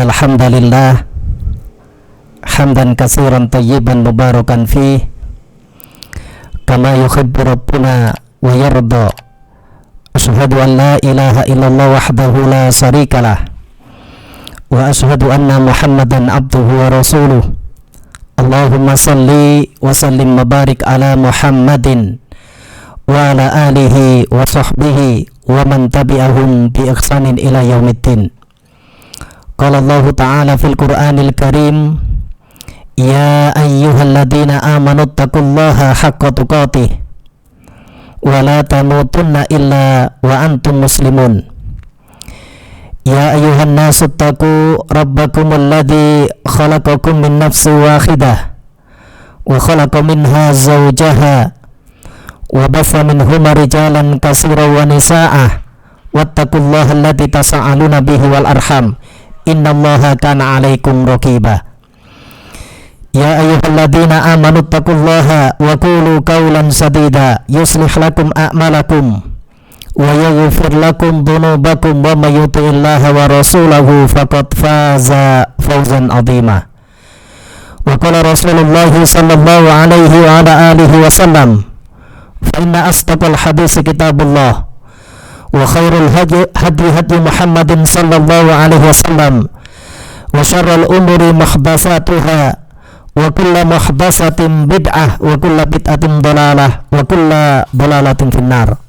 Innal hamdalillah hamdan katsiran thayyiban mubarakan fih kama yuhibbu rabbuna wa yarda. Asyhadu an la ilaha illallah wahdahu la syarikalah wa asyhadu anna Muhammadan abduhu wa rasuluh. Allahumma salli wa sallim wa barik ala Muhammadin wa ala alihi wa sahbihi wa man tabi'ahum bi ihsanin ila yaumiddin. Qala Allah Ta'ala fil Qur'anil Karim, ya ayyuhalladzina amanu taqullaha haqqa tuqatih wa la tamutunna illa wa antum muslimun. Ya ayyuhan nasu taqu rabbakumul ladzi khalaqakum min nafsin wahidah wa khalaqa minha zawjaha wa bassa minhuma rijalan katsiran wa nisaa'a wattaqullaha alladzi tasaaluna bihi wal arham innallaha kana 'alaikum raqiba. Ya ayyuhalladzina amanu taqullaha wa qulu qawlan sadida yuslih lakum a'malakum wa yaghfir lakum dhunubakum wa may yuti'illaha wa rasulahu faqad faza fawzan 'azima. Wa qala Rasulullah sallallahu alaihi wa ala alihi wasallam, fa inna asdaqal hadits kitabullah wa khairul hadi Muhammadin sallallahu alaihi wasallam wa syarrul umuri muhdatsatuha wa kullu muhdatsatin bid'ah wa kullu bid'atin dhalalah wa kullu dhalalatin finnar.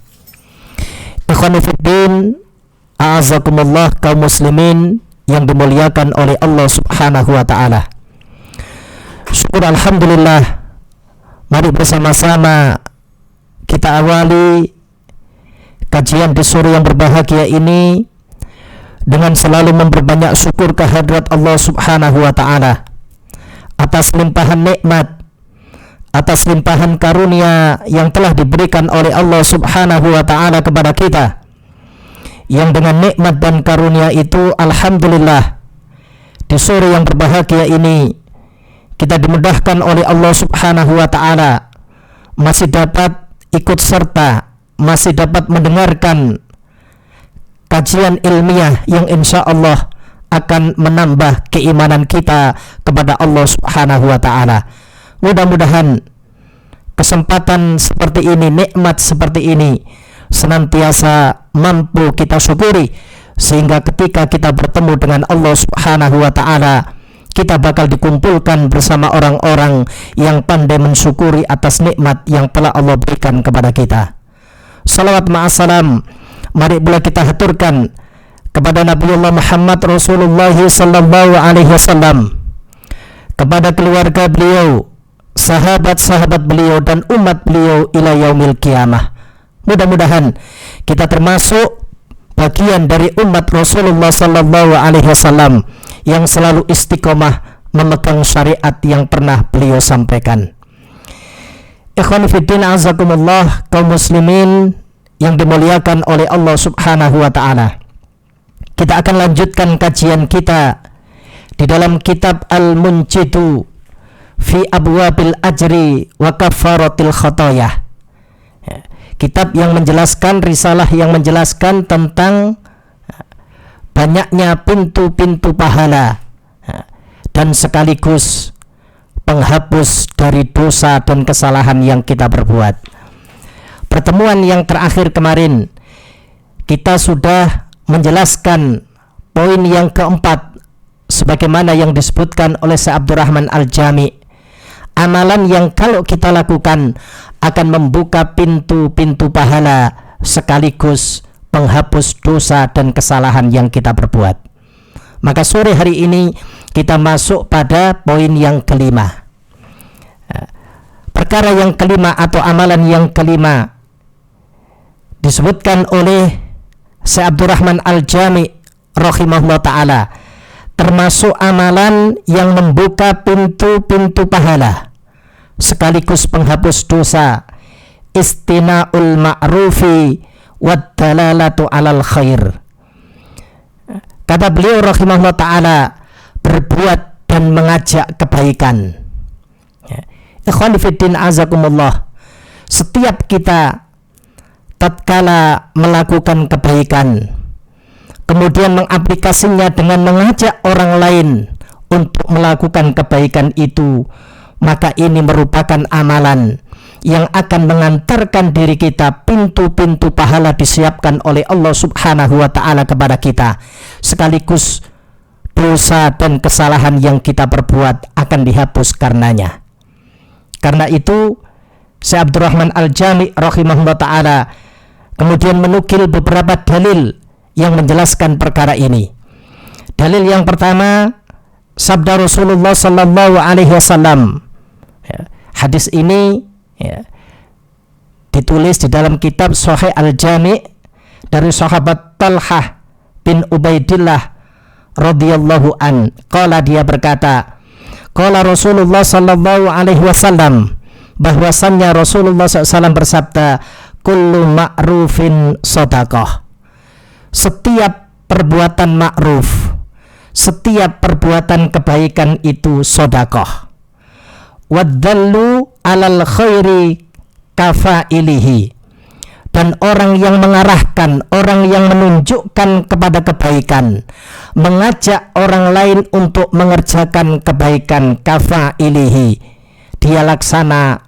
Ikhwani fiddin, a'azakumullah, kaum muslimin yang dimuliakan oleh Allah Subhanahu wa taala. Syukur alhamdulillah, mari bersama-sama kita awali kajian di sore yang berbahagia ini dengan selalu memperbanyak syukur kehadirat Allah Subhanahu wa taala atas limpahan nikmat, atas limpahan karunia yang telah diberikan oleh Allah Subhanahu wa taala kepada kita, yang dengan nikmat dan karunia itu alhamdulillah di sore yang berbahagia ini kita dimudahkan oleh Allah Subhanahu wa taala masih dapat ikut serta, masih dapat mendengarkan kajian ilmiah yang insya Allah akan menambah keimanan kita kepada Allah Subhanahu wa ta'ala. Mudah-mudahan kesempatan seperti ini, nikmat seperti ini senantiasa mampu kita syukuri, sehingga ketika kita bertemu dengan Allah Subhanahu wa ta'ala kita bakal dikumpulkan bersama orang-orang yang pandai mensyukuri atas nikmat yang telah Allah berikan kepada kita. Salawat ma'asalam mari pula kita haturkan kepada Nabiullah Muhammad Rasulullah sallallahu alaihi wasallam, kepada keluarga beliau, sahabat-sahabat beliau dan umat beliau ila yaumil qiyamah. Mudah-mudahan kita termasuk bagian dari umat Rasulullah sallallahu alaihi wasallam yang selalu istiqomah memegang syariat yang pernah beliau sampaikan. Ikhwan fiddin, azakumullah, kaum muslimin yang dimuliakan oleh Allah Subhanahu wa ta'ala. Kita akan lanjutkan kajian kita di dalam kitab Al-Munjidu fi Abwabil Ajri wa Kafaratil Khotoyah. Kitab yang menjelaskan, risalah yang menjelaskan tentang banyaknya pintu-pintu pahala dan sekaligus penghapus dari dosa dan kesalahan yang kita berbuat. Pertemuan yang terakhir kemarin kita sudah menjelaskan poin yang keempat sebagaimana yang disebutkan oleh Syekh Abdurrahman Al-Jami, amalan yang kalau kita lakukan akan membuka pintu-pintu pahala sekaligus penghapus dosa dan kesalahan yang kita berbuat. Maka sore hari ini kita masuk pada poin yang kelima. Perkara yang kelima atau amalan yang kelima disebutkan oleh Syekh Abdurrahman Al-Jami rahimahullah ta'ala, termasuk amalan yang membuka pintu-pintu pahala sekaligus penghapus dosa, istina'ul ma'rufi waddalalatu alal khair. Kata beliau rahimahullah ta'ala, berbuat dan mengajak kebaikan. Ikhwan fiddin azakumullah, setiap kita tatkala melakukan kebaikan, kemudian mengaplikasinya dengan mengajak orang lain untuk melakukan kebaikan itu, maka ini merupakan amalan yang akan mengantarkan diri kita, pintu-pintu pahala disiapkan oleh Allah Subhanahu wa ta'ala kepada kita, sekaligus dosa dan kesalahan yang kita perbuat akan dihapus karenanya. Karena itu Syekh Abdurrahman Al-Jami rahimahullah ta'ala kemudian menukil beberapa dalil yang menjelaskan perkara ini. Dalil yang pertama, sabda Rasulullah sallallahu alaihi wasallam. Hadis ini ditulis di dalam kitab Sahih Al-Jami dari sahabat Talhah bin Ubaidillah radhiyallahu an. Qala, dia berkata, qala Rasulullah sallallahu alaihi wasallam, bahwasannya Rasulullah SAW bersabda, kullu ma'rufin shadaqah. Setiap perbuatan ma'ruf, setiap perbuatan kebaikan itu sedekah. Waddallu alal khairi kafailihi. Dan orang yang mengarahkan, orang yang menunjukkan kepada kebaikan, mengajak orang lain untuk mengerjakan kebaikan, kafailihi, dia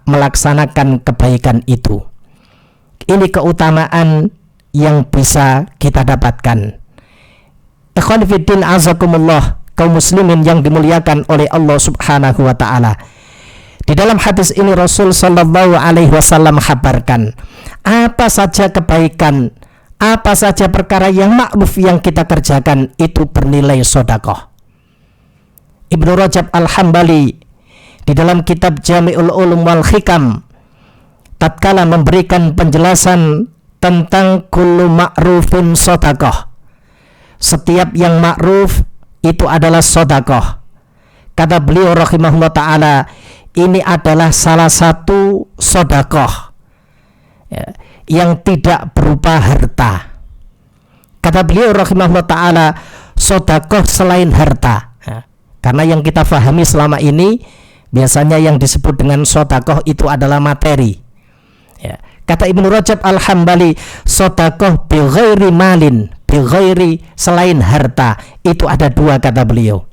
melaksanakan kebaikan itu. Ini keutamaan yang bisa kita dapatkan. Ikhwan fiddin azakumullah, kaum muslimin yang dimuliakan oleh Allah Subhanahu wa ta'ala. Di dalam hadis ini Rasul sallallahu alaihi wasallam kabarkan apa saja kebaikan, apa saja perkara yang ma'ruf yang kita kerjakan itu bernilai sedekah. Ibnu Rajab Al-Hambali di dalam kitab Jami'ul Ulum wal Hikam tatkala memberikan penjelasan tentang kullu ma'rufin sedekah, setiap yang ma'ruf itu adalah sedekah. Kata beliau rahimahullah ta'ala, ini adalah salah satu sedekah yang tidak berupa harta. Kata beliau rahimahullah ta'ala, sedekah selain harta. Karena yang kita fahami selama ini biasanya yang disebut dengan sedekah itu adalah materi. Kata Ibnu Rajab Al-Hambali, sedekah bi ghairi malin, bi ghairi, selain harta, itu ada dua, kata beliau.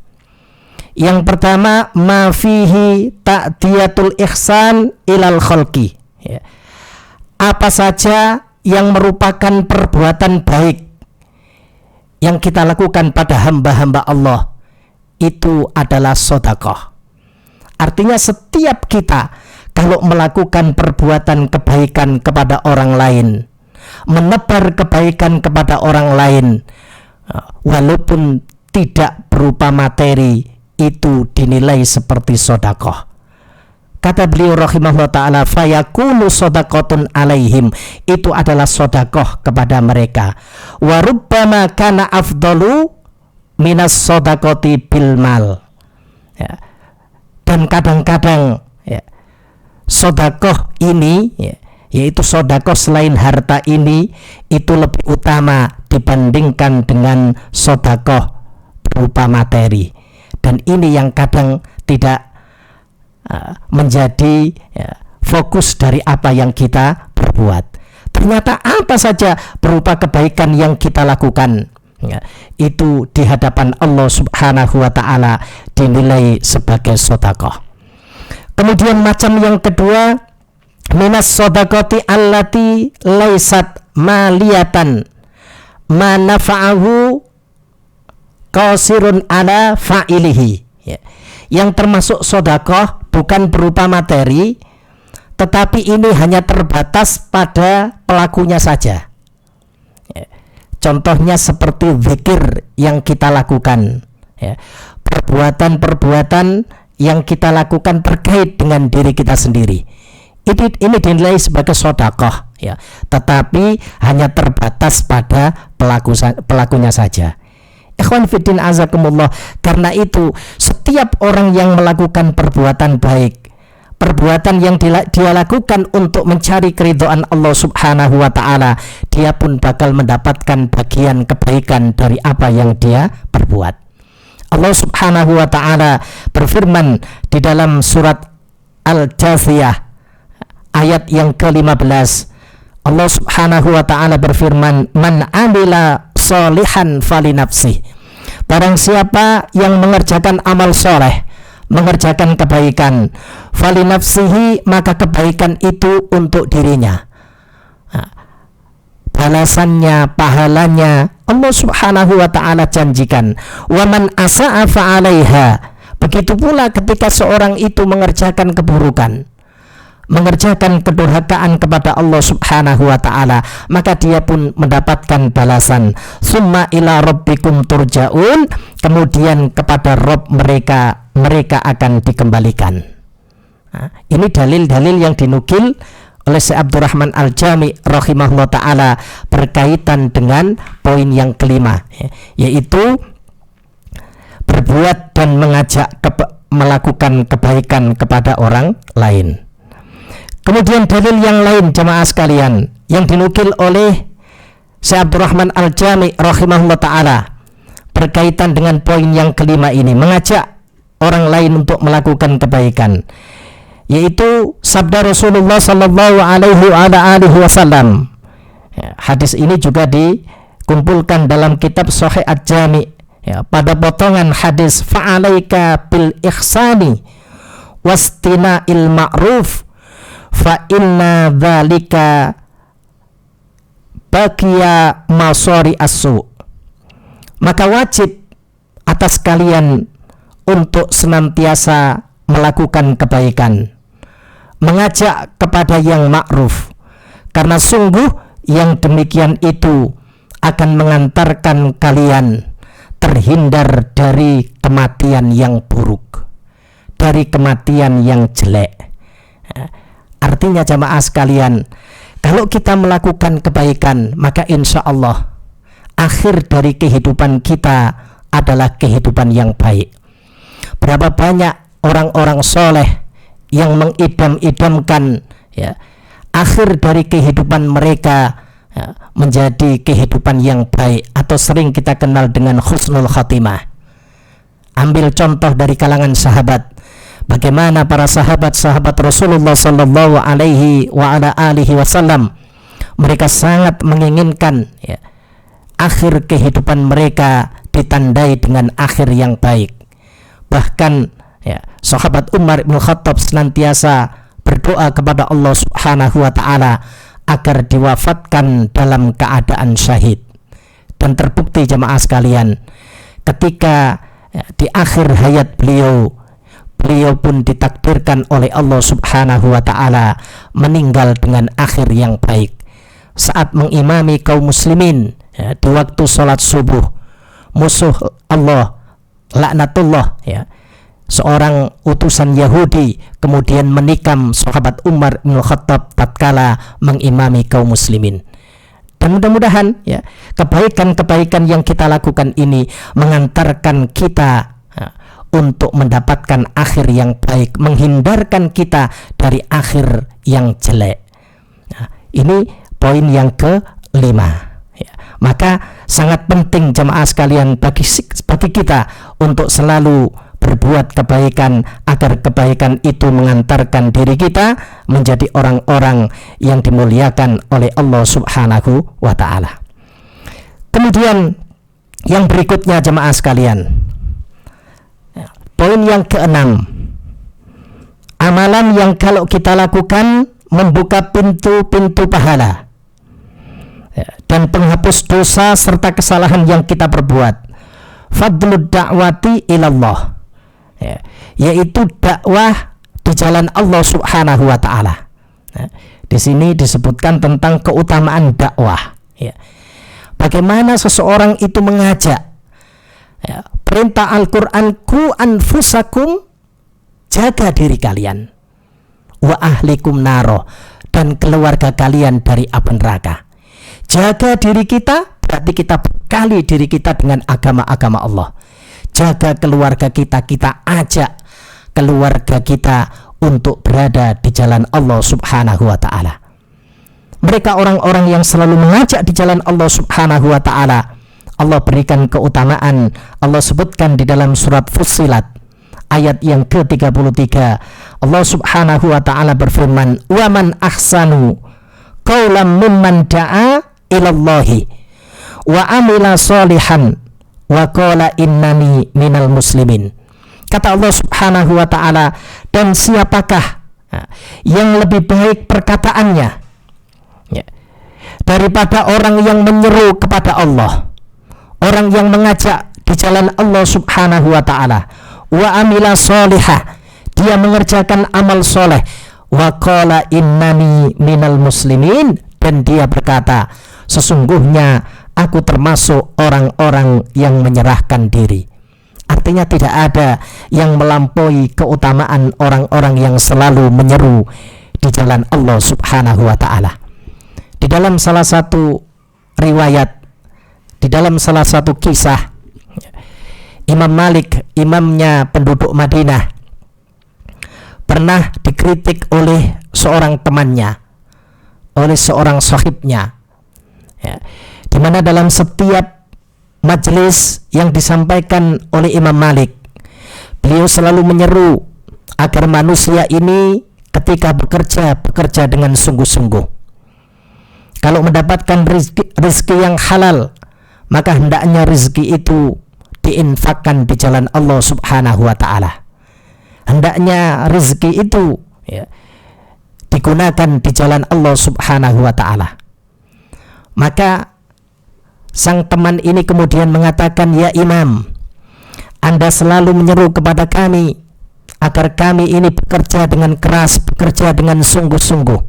Yang pertama, ma fihi ta'diyatul ihsan ilal khalqi. Apa saja yang merupakan perbuatan baik yang kita lakukan pada hamba-hamba Allah, itu adalah sedekah. Artinya setiap kita kalau melakukan perbuatan kebaikan kepada orang lain, menebar kebaikan kepada orang lain, walaupun tidak berupa materi, itu dinilai seperti sedekah. Kata beliau rahimahullah ta'ala, fayakunu shadaqatun alaihim, itu adalah sedekah kepada mereka. Wa rubbama kana afdalu minas shadaqati bil mal. Dan kadang-kadang sedekah ini, yaitu sedekah selain harta ini, itu lebih utama dibandingkan dengan sedekah berupa materi. Dan ini yang kadang tidak menjadi fokus dari apa yang kita perbuat. Ternyata apa saja berupa kebaikan yang kita lakukan, itu di hadapan Allah Subhanahu wa ta'ala dinilai sebagai sedekah. Kemudian macam yang kedua, minas shadaqati allati laisat maliyatan ma nafa'ahu qasirun ala fa'ilihi. Yang termasuk sedekah bukan berupa materi, tetapi ini hanya terbatas pada pelakunya saja. Contohnya seperti zikir yang kita lakukan, perbuatan-perbuatan yang kita lakukan terkait dengan diri kita sendiri. Ini dinilai sebagai sedekah, tetapi hanya terbatas pada pelakunya saja. Ikhwan fiddin azakumullah, karena itu setiap orang yang melakukan perbuatan baik, perbuatan yang dia lakukan untuk mencari keridhaan Allah Subhanahu wa ta'ala, dia pun bakal mendapatkan bagian kebaikan dari apa yang dia perbuat. Allah Subhanahu wa ta'ala berfirman di dalam surat Al-Jathiyah ayat yang ke-15. Allah Subhanahu wa ta'ala berfirman, man amila sholihan falinafsih. Barang siapa yang mengerjakan amal soleh, mengerjakan kebaikan, falinafsihi, maka kebaikan itu untuk dirinya. Balasannya, pahalanya Allah subhanahu wa ta'ala janjikan. Wa man asa'a fa'alaiha. Begitu pula ketika seorang itu mengerjakan keburukan, mengerjakan kedurhakaan kepada Allah subhanahu wa ta'ala, maka dia pun mendapatkan balasan. Summa ila rabbikum turja'un. Kemudian kepada Rabb mereka akan dikembalikan. Ini dalil-dalil yang dinukil oleh Syekh Abdurrahman Al-Jami rahimahullah ta'ala berkaitan dengan poin yang kelima, yaitu berbuat dan mengajak melakukan kebaikan kepada orang lain. Kemudian dalil yang lain jamaah sekalian yang dinukil oleh Syekh Abdurrahman Al-Jami rahimahullah ta'ala berkaitan dengan poin yang kelima ini, mengajak orang lain untuk melakukan kebaikan, yaitu sabda Rasulullah sallallahu alaihi wasallam. Hadis ini juga dikumpulkan dalam kitab Sahih Al-Jami, pada potongan hadis fa'alaika bil ihsani wastina'il ma'ruf fa inna dzalika baqiya masari as-su. Maka wajib atas kalian untuk senantiasa melakukan kebaikan, mengajak kepada yang ma'ruf, karena sungguh yang demikian itu akan mengantarkan kalian terhindar dari kematian yang buruk, dari kematian yang jelek. Artinya jamaah sekalian, kalau kita melakukan kebaikan, maka insya Allah akhir dari kehidupan kita adalah kehidupan yang baik. Berapa banyak orang-orang soleh yang mengidam-idamkan akhir dari kehidupan mereka menjadi kehidupan yang baik, atau sering kita kenal dengan husnul khatimah. Ambil contoh dari kalangan sahabat, bagaimana para sahabat-sahabat Rasulullah sallallahu alaihi wa ala alihi wasallam, mereka sangat menginginkan akhir kehidupan mereka ditandai dengan akhir yang baik. Bahkan sahabat Umar bin Khattab senantiasa berdoa kepada Allah subhanahu wa ta'ala agar diwafatkan dalam keadaan syahid. Dan terbukti jemaah sekalian, ketika di akhir hayat beliau pun ditakdirkan oleh Allah subhanahu wa ta'ala meninggal dengan akhir yang baik. Saat mengimami kaum muslimin di waktu sholat subuh, musuh Allah laknatullah seorang utusan Yahudi kemudian menikam sahabat Umar bin Khattab tatkala mengimami kaum muslimin. Dan mudah-mudahan kebaikan-kebaikan yang kita lakukan ini mengantarkan kita untuk mendapatkan akhir yang baik, menghindarkan kita dari akhir yang jelek. Ini poin yang kelima. Maka sangat penting jemaah sekalian bagi kita untuk selalu berbuat kebaikan, agar kebaikan itu mengantarkan diri kita menjadi orang-orang yang dimuliakan oleh Allah subhanahu wa ta'ala. Kemudian yang berikutnya jemaah sekalian, poin yang keenam, amalan yang kalau kita lakukan membuka pintu-pintu pahala dan penghapus dosa serta kesalahan yang kita perbuat. Fadlud da'wati ilallah, yaitu dakwah di jalan Allah subhanahu wa ta'ala. Di sini disebutkan tentang keutamaan dakwah. Bagaimana seseorang itu mengajak. Perintah Al-Quran, ku anfusakum, jaga diri kalian, wa ahlikum naro, dan keluarga kalian dari api neraka. Jaga diri kita berarti kita bekali diri kita dengan agama-agama Allah. Jaga keluarga kita, kita ajak keluarga kita untuk berada di jalan Allah subhanahu wa ta'ala. Mereka orang-orang yang selalu mengajak di jalan Allah subhanahu wa ta'ala, Allah berikan keutamaan. Allah sebutkan di dalam surat Fussilat ayat yang ke-33, Allah subhanahu wa ta'ala berfirman, wa man ahsanu qawlan mimman da'a ilallahi wa amila sholihan wa qala innani minal muslimin. Kata Allah Subhanahu wa ta'ala, dan siapakah yang lebih baik perkataannya daripada orang yang menyeru kepada Allah, orang yang mengajak di jalan Allah Subhanahu wa ta'ala, wa amila sholihah, dia mengerjakan amal soleh, wa qala innani minal muslimin, dan dia berkata, sesungguhnya aku termasuk orang-orang yang menyerahkan diri. Artinya tidak ada yang melampaui keutamaan orang-orang yang selalu menyeru di jalan Allah Subhanahu wa ta'ala. Di dalam salah satu riwayat, di dalam salah satu kisah, Imam Malik, imamnya penduduk Madinah, pernah dikritik oleh seorang temannya, oleh seorang sahibnya, di mana dalam setiap majelis yang disampaikan oleh Imam Malik, beliau selalu menyeru agar manusia ini ketika bekerja dengan sungguh-sungguh. Kalau mendapatkan rizki yang halal, maka hendaknya rizki itu diinfakkan di jalan Allah Subhanahu wa ta'ala. Hendaknya rizki itu digunakan di jalan Allah Subhanahu wa ta'ala. Maka sang teman ini kemudian mengatakan, ya Imam, Anda selalu menyeru kepada kami agar kami ini bekerja dengan keras, bekerja dengan sungguh-sungguh.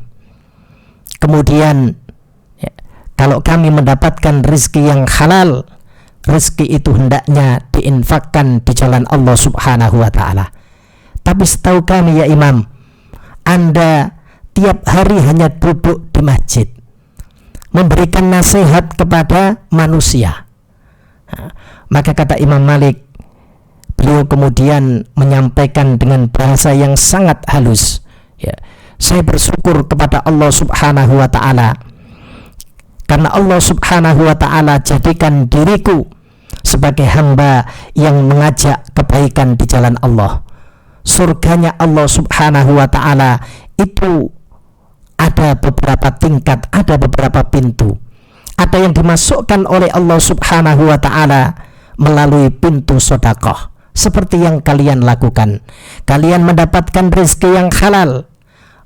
Kemudian kalau kami mendapatkan rezeki yang halal, rezeki itu hendaknya diinfakkan di jalan Allah Subhanahu wa ta'ala. Tapi setahu kami ya Imam, Anda tiap hari hanya duduk di masjid memberikan nasihat kepada manusia. Maka kata Imam Malik, beliau kemudian menyampaikan dengan bahasa yang sangat halus, saya bersyukur kepada Allah Subhanahu wa ta'ala karena Allah Subhanahu wa ta'ala jadikan diriku sebagai hamba yang mengajak kebaikan di jalan Allah. Surganya Allah Subhanahu wa ta'ala itu ada beberapa tingkat, ada beberapa pintu. Ada yang dimasukkan oleh Allah Subhanahu wa ta'ala melalui pintu sedekah, seperti yang kalian lakukan. Kalian mendapatkan rezeki yang halal,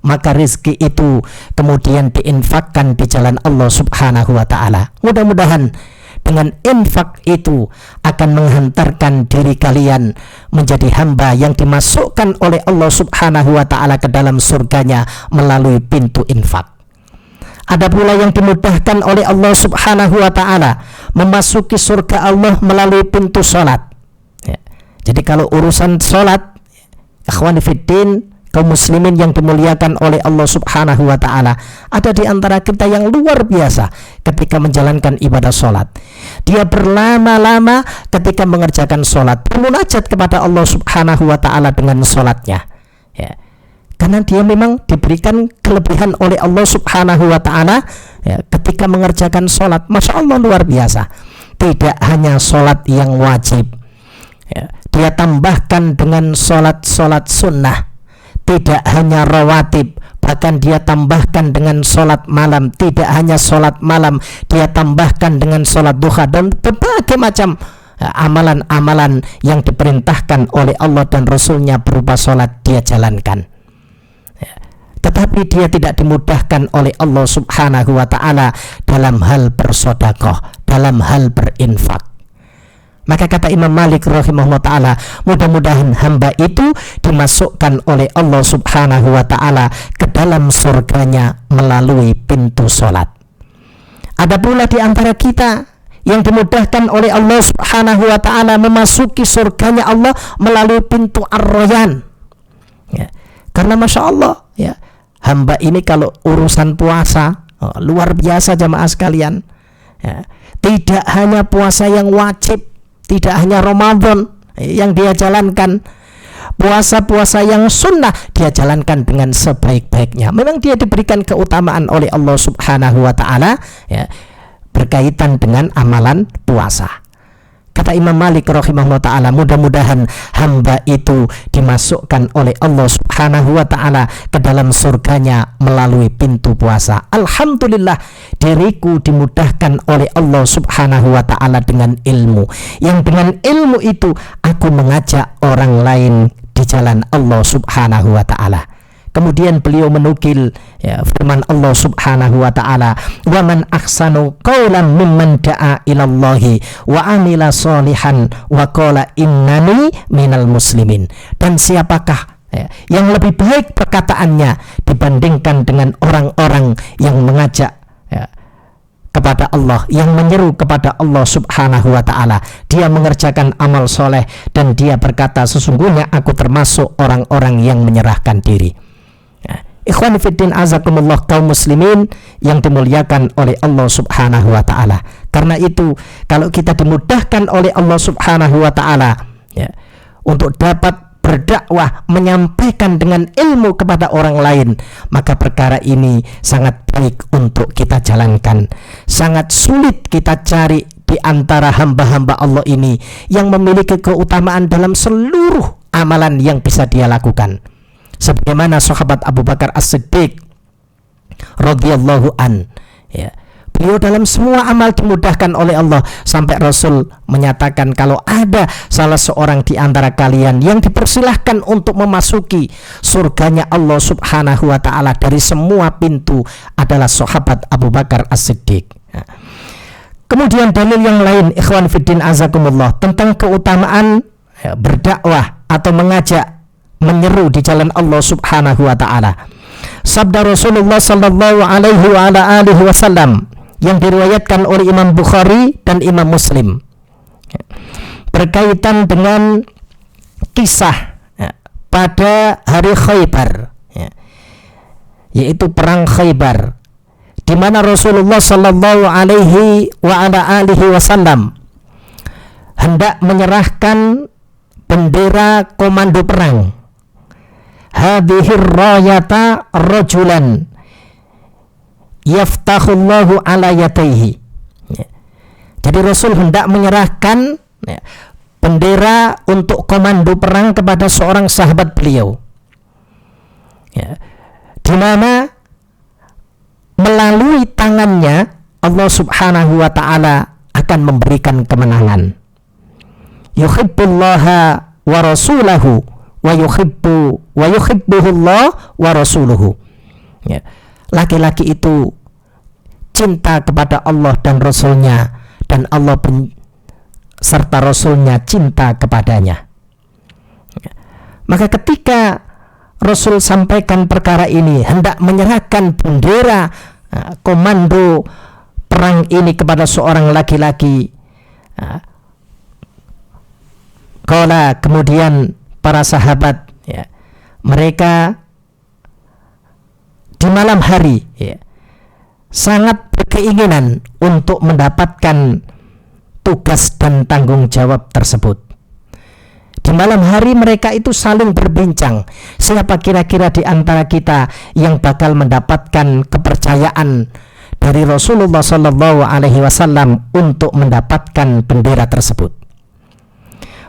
maka rezeki itu kemudian diinfakkan di jalan Allah Subhanahu wa ta'ala. Mudah-mudahan dengan infak itu akan menghantarkan diri kalian menjadi hamba yang dimasukkan oleh Allah Subhanahu wa ta'ala ke dalam surganya melalui pintu infak. Ada pula yang dimudahkan oleh Allah Subhanahu wa ta'ala memasuki surga Allah melalui pintu sholat. Jadi kalau urusan sholat, ikhwani fiddin, kaum muslimin yang dimuliakan oleh Allah Subhanahu wa ta'ala, ada di antara kita yang luar biasa ketika menjalankan ibadah sholat. Dia berlama-lama ketika mengerjakan sholat, bermunajat kepada Allah Subhanahu wa ta'ala dengan sholatnya, karena dia memang diberikan kelebihan oleh Allah Subhanahu wa ta'ala ketika mengerjakan sholat. Masya Allah, luar biasa. Tidak hanya sholat yang wajib, dia tambahkan dengan sholat-sholat sunnah. Tidak hanya rawatib, bahkan dia tambahkan dengan sholat malam. Tidak hanya sholat malam, dia tambahkan dengan sholat duha dan berbagai macam amalan-amalan yang diperintahkan oleh Allah dan Rasulnya berupa sholat dia jalankan. Tetapi dia tidak dimudahkan oleh Allah Subhanahu wa ta'ala dalam hal bersedekah, dalam hal berinfak. Maka kata Imam Malik rahimahullah ta'ala, mudah-mudahan hamba itu dimasukkan oleh Allah Subhanahu wa ta'ala ke dalam surganya melalui pintu sholat. Ada pula di antara kita yang dimudahkan oleh Allah Subhanahu wa ta'ala memasuki surganya Allah melalui pintu Ar-Rayyan. Karena Masya Allah, hamba ini kalau urusan puasa, luar biasa jamaah sekalian. Tidak hanya puasa yang wajib, tidak hanya Ramadan yang dia jalankan, puasa-puasa yang sunnah dia jalankan dengan sebaik-baiknya. Memang dia diberikan keutamaan oleh Allah Subhanahu wa ta'ala berkaitan dengan amalan puasa. Kata Imam Malik rahimahullah ta'ala, mudah-mudahan hamba itu dimasukkan oleh Allah subhanahu wa ta'ala ke dalam surganya melalui pintu puasa. Alhamdulillah, diriku dimudahkan oleh Allah subhanahu wa ta'ala dengan ilmu, yang dengan ilmu itu aku mengajak orang lain di jalan Allah subhanahu wa ta'ala. Kemudian beliau menukil firman Allah subhanahu wa ta'ala, wa man ahsanu qawlan mimman da'a ilallahi wa amila solihan wa qala innani minal muslimin. Dan siapakah yang lebih baik perkataannya dibandingkan dengan orang-orang yang mengajak kepada Allah, yang menyeru kepada Allah subhanahu wa ta'ala. Dia mengerjakan amal soleh dan dia berkata, sesungguhnya aku termasuk orang-orang yang menyerahkan diri. Ikhwan fiddin azakumullah, kaum muslimin yang dimuliakan oleh Allah subhanahu wa ta'ala. Karena itu kalau kita dimudahkan oleh Allah subhanahu wa ta'ala untuk dapat berdakwah, menyampaikan dengan ilmu kepada orang lain, maka perkara ini sangat baik untuk kita jalankan. Sangat sulit kita cari di antara hamba-hamba Allah ini yang memiliki keutamaan dalam seluruh amalan yang bisa dia lakukan. Sebagaimana sahabat Abu Bakar As-Siddiq radhiyallahu an, beliau dalam semua amal dimudahkan oleh Allah, sampai Rasul menyatakan kalau ada salah seorang di antara kalian yang dipersilahkan untuk memasuki surganya Allah subhanahu wa ta'ala dari semua pintu adalah sahabat Abu Bakar As-Siddiq. Kemudian dalil yang lain, ikhwan fiddin azakumullah, tentang keutamaan berdakwah atau mengajak, menyeru di jalan Allah subhanahu wa ta'ala. Sabda Rasulullah sallallahu alaihi wa ala alihi wasallam yang diriwayatkan oleh Imam Bukhari dan Imam Muslim berkaitan dengan kisah pada hari Khaybar, yaitu perang Khaybar, di mana Rasulullah sallallahu alaihi wa ala alihi wasallam hendak menyerahkan bendera komando perang, hadhir rayata rajulan yaftahullahu ala yataihi. Jadi Rasul hendak menyerahkan bendera untuk komando perang kepada seorang sahabat beliau, di mana melalui tangannya Allah subhanahu wa ta'ala akan memberikan kemenangan. Yuhibbullaha wa rasulahu wa yuhibbuhullah wa rasuluhu. Laki-laki itu cinta kepada Allah dan Rasulnya, dan Allah serta Rasulnya cinta kepadanya. Maka ketika Rasul sampaikan perkara ini, hendak menyerahkan bendera komando perang ini kepada seorang laki-laki, kemudian para sahabat, mereka di malam hari sangat berkeinginan untuk mendapatkan tugas dan tanggung jawab tersebut. Di malam hari mereka itu saling berbincang, siapa kira-kira di antara kita yang bakal mendapatkan kepercayaan dari Rasulullah sallallahu alaihi wasallam untuk mendapatkan bendera tersebut.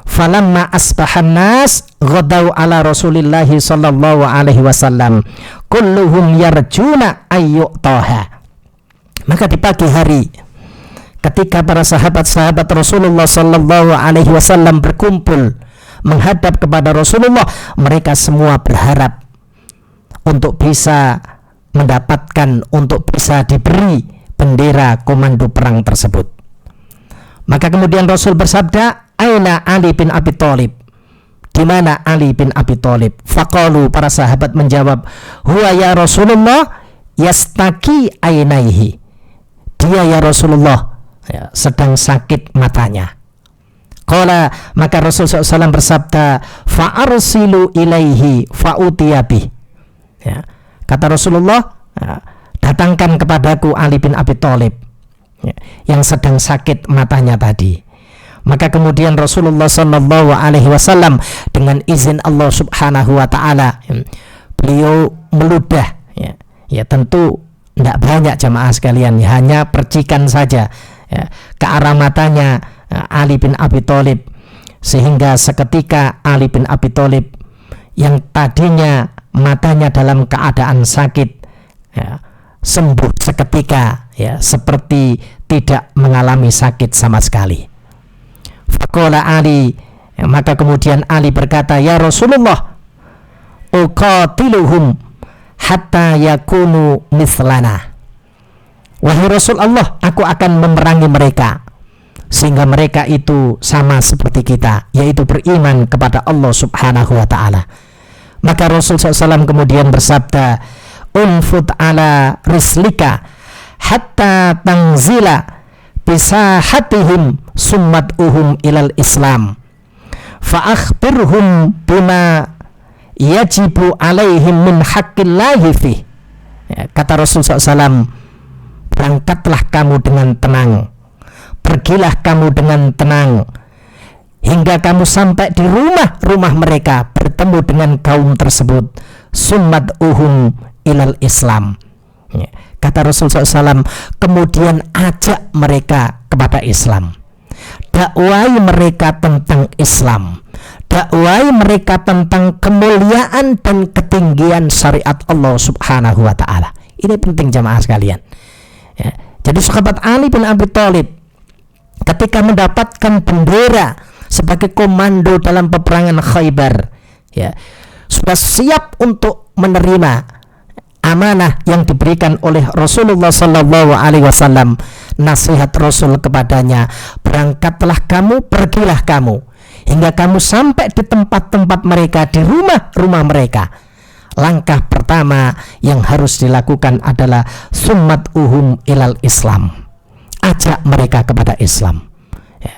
Falamma asbahan nas ghadaw ala Rasulillahi sallallahu alaihi wasallam kulluhum yarjuna ayyu'taha. Maka di pagi hari ketika para sahabat-sahabat Rasulullah sallallahu alaihi wasallam berkumpul menghadap kepada Rasulullah, mereka semua berharap untuk bisa mendapatkan, untuk bisa diberi bendera komando perang tersebut. Maka kemudian Rasul bersabda, aina Ali bin Abi Thalib? Di mana Ali bin Abi Thalib? Faqalu, para sahabat menjawab, huwa ya Rasulullah yastaki ainaihi. Dia ya Rasulullah sedang sakit matanya. Qala, maka Rasul SAW bersabda, fa'arsilu ilaihi fa'utiyabih. Kata Rasulullah, datangkan kepadaku Ali bin Abi Thalib yang sedang sakit matanya tadi. Maka kemudian Rasulullah sallallahu alaihi wasallam dengan izin Allah subhanahu wa ta'ala, beliau meludah, tentu tidak banyak jamaah sekalian, hanya percikan saja ke arah matanya Ali bin Abi Thalib, sehingga seketika Ali bin Abi Thalib yang tadinya matanya dalam keadaan sakit sembuh seketika, seperti tidak mengalami sakit sama sekali. Faqala Ali, maka kemudian Ali berkata, ya Rasulullah, uqatiluhum hatta yakunu mithlana. Wahai Rasulullah, aku akan memerangi mereka sehingga mereka itu sama seperti kita, yaitu beriman kepada Allah Subhanahu wa ta'ala. Maka Rasul SAW kemudian bersabda, unfud ala rislika hatta tangzila bisahatihim summat'uhum ilal Islam fa'akhbirhum bima yajibu alaihim min haqqillahi fih. Kata Rasul SAW, berangkatlah kamu dengan tenang, pergilah kamu dengan tenang hingga kamu sampai di rumah-rumah mereka, bertemu dengan kaum tersebut, summat'uhum ilal Islam. Kata Rasul SAW, kemudian ajak mereka kepada Islam, dakwai mereka tentang Islam, dakwai mereka tentang kemuliaan dan ketinggian syariat Allah Subhanahu wa ta'ala. Ini penting jamaah sekalian. Jadi sahabat Ali bin Abi Thalib ketika mendapatkan bendera sebagai komando dalam peperangan Khaybar, sudah siap untuk menerima amanah yang diberikan oleh Rasulullah Sallallahu Alaihi Wasallam. Nasihat Rasul kepadanya, berangkatlah kamu, pergilah kamu hingga kamu sampai di tempat-tempat mereka, di rumah-rumah mereka. Langkah pertama yang harus dilakukan adalah summat'uhum ilal Islam, ajak mereka kepada Islam.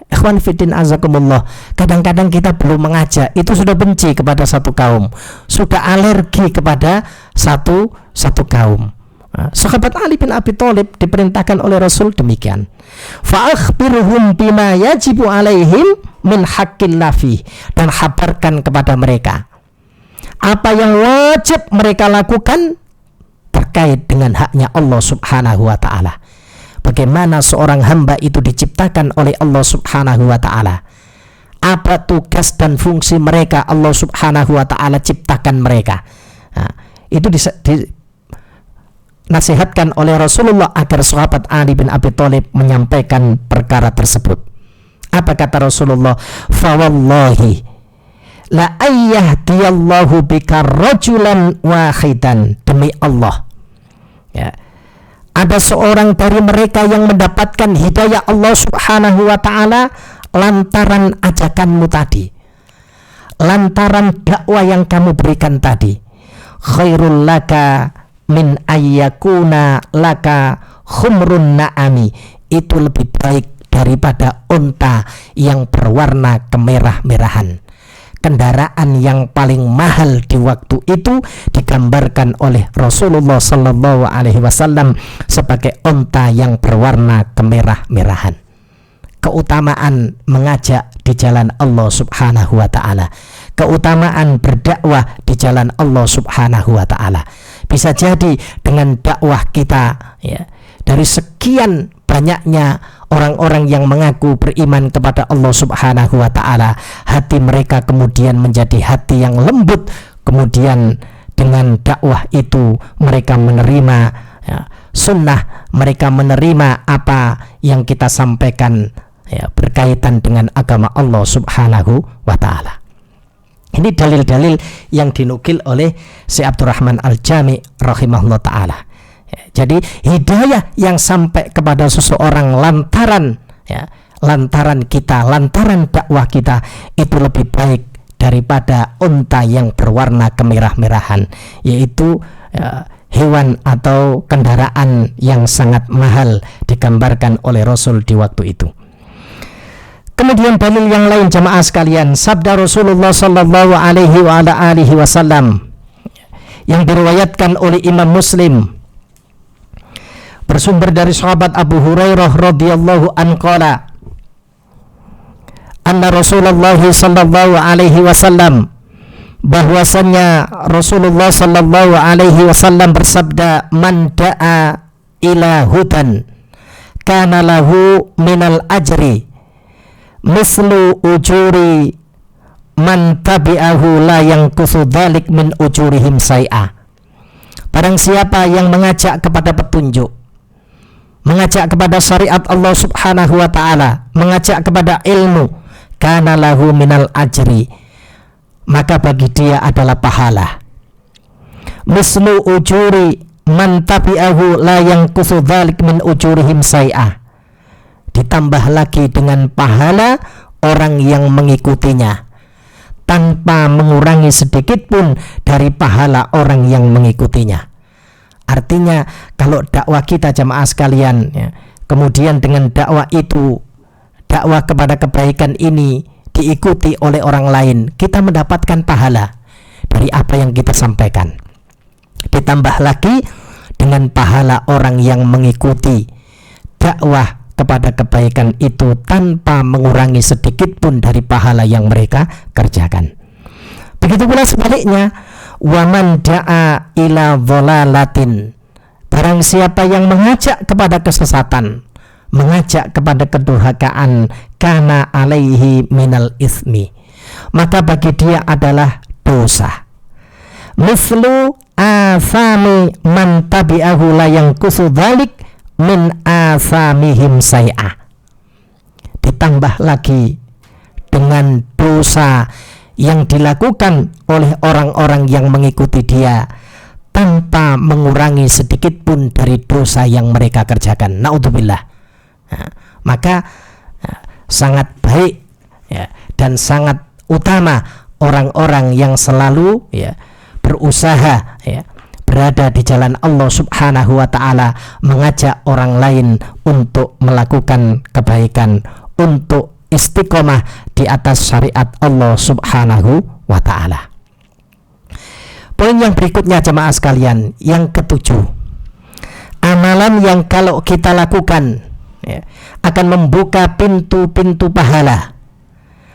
Ikhwan fiddin azakumullah, kadang-kadang kita belum mengajak, itu sudah benci kepada satu kaum, sudah alergi kepada satu kaum. Sahabat Ali bin Abi Thalib diperintahkan oleh Rasul demikian, fa'akhbirhum bima yajibu alaihim min haqqillah fih, dan habarkan kepada mereka apa yang wajib mereka lakukan terkait dengan haknya Allah Subhanahu wa ta'ala. Bagaimana seorang hamba itu diciptakan oleh Allah Subhanahu wa ta'ala, apa tugas dan fungsi mereka, Allah Subhanahu wa ta'ala ciptakan mereka. Itu dinasihatkan oleh Rasulullah agar sahabat Ali bin Abi Thalib menyampaikan perkara tersebut. Apa kata Rasulullah? Fawallahi la ayyahdiyallahu bika rajulan wahidan, demi Allah, ada seorang dari mereka yang mendapatkan hidayah Allah Subhanahu wa ta'ala lantaran ajakanmu tadi, lantaran dakwah yang kamu berikan tadi. Khairul laka min ayyakuna laka khumrun na'ami, itu lebih baik daripada unta yang berwarna kemerah-merahan. Kendaraan yang paling mahal di waktu itu digambarkan oleh Rasulullah Sallallahu Alaihi Wasallam sebagai unta yang berwarna kemerah-merahan. Keutamaan mengajak di jalan Allah Subhanahu wa ta'ala, keutamaan berdakwah di jalan Allah Subhanahu wa ta'ala. Bisa jadi dengan dakwah kita, dari sekian banyaknya orang-orang yang mengaku beriman kepada Allah Subhanahu wa ta'ala, hati mereka kemudian menjadi hati yang lembut. Kemudian dengan dakwah itu mereka menerima sunnah, mereka menerima apa yang kita sampaikan berkaitan dengan agama Allah Subhanahu wa ta'ala. Ini dalil-dalil yang dinukil oleh Syekh Abdurrahman Al-Jami rahimahullah ta'ala. Jadi hidayah yang sampai kepada seseorang lantaran kita, lantaran dakwah kita, itu lebih baik daripada unta yang berwarna kemerah-merahan, yaitu hewan atau kendaraan yang sangat mahal digambarkan oleh Rasul di waktu itu. Kemudian dalil yang lain jamaah sekalian, sabda Rasulullah Sallallahu Alaihi Wasallam yang diriwayatkan oleh Imam Muslim, bersumber dari sahabat Abu Hurairah radhiyallahu anhu qala anna Rasulullah sallallahu alaihi wasallam, bahwasannya Rasulullah sallallahu alaihi wasallam bersabda, man da'a ila hudan kana lahu minal ajri mislu ujuri man tabi'ahu la yanqusu dzalik min ujurihim sai'a. Barang siapa yang mengajak kepada petunjuk, mengajak kepada syariat Allah Subhanahu wa taala, mengajak kepada ilmu, kana lahu minal ajri, maka bagi dia adalah pahala. Mislu ujuri man tabi'ahu la yanqusu dzalik min ujurihim sai'a. Ditambah lagi dengan pahala orang yang mengikutinya, tanpa mengurangi sedikit pun dari pahala orang yang mengikutinya. Artinya kalau dakwah kita jamaah sekalian, ya, kemudian dengan dakwah itu, dakwah kepada kebaikan ini diikuti oleh orang lain, kita mendapatkan pahala dari apa yang kita sampaikan. Ditambah lagi dengan pahala orang yang mengikuti dakwah kepada kebaikan itu tanpa mengurangi sedikit pun dari pahala yang mereka kerjakan. Begitu pula sebaliknya, waman da'a ila dhalalatin, barang siapa yang mengajak kepada kesesatan, mengajak kepada kedurhakaan, kana alaihi minal ismi, maka bagi dia adalah dosa. Mislu asami man tabi'ahu la yanqusu dzalik min asamihim sai'ah. Ditambah lagi dengan dosa yang dilakukan oleh orang-orang yang mengikuti dia tanpa mengurangi sedikit pun dari dosa yang mereka kerjakan. Naudzubillah. Maka sangat baik, ya, dan sangat utama orang-orang yang selalu, ya, berusaha, ya, berada di jalan Allah Subhanahu wa ta'ala, mengajak orang lain untuk melakukan kebaikan, untuk istiqomah di atas syariat Allah Subhanahu wa ta'ala. Poin yang berikutnya jemaah sekalian, yang ketujuh, amalan yang kalau kita lakukan, ya, akan membuka pintu-pintu pahala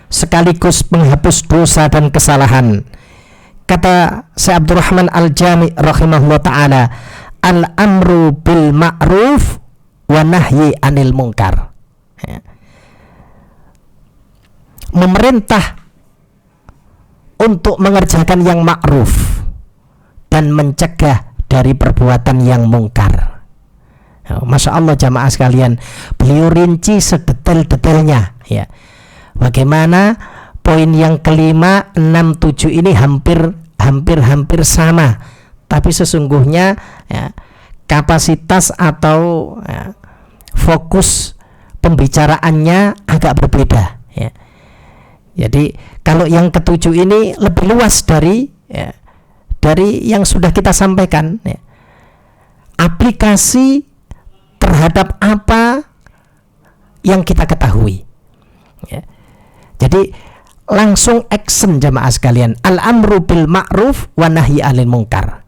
sekaligus menghapus dosa dan kesalahan. Kata Syekh Abdurrahman Al-Jami rahimahullah ta'ala, al-amru bil ma'ruf wa nahyi anil munkar, ya. Memerintah untuk mengerjakan yang ma'ruf dan mencegah dari perbuatan yang mungkar. Masya Allah jamaah sekalian, beliau rinci sedetail-detailnya, ya. Bagaimana poin yang kelima, 6, 7 ini hampir sama, tapi sesungguhnya, ya, kapasitas atau, ya, fokus pembicaraannya agak berbeda, ya. Jadi kalau yang ketujuh ini lebih luas dari, ya, dari yang sudah kita sampaikan, ya. Aplikasi terhadap apa yang kita ketahui, ya. Jadi langsung action jamaah sekalian, al-amru bil ma'ruf wa nahyi 'anil munkar,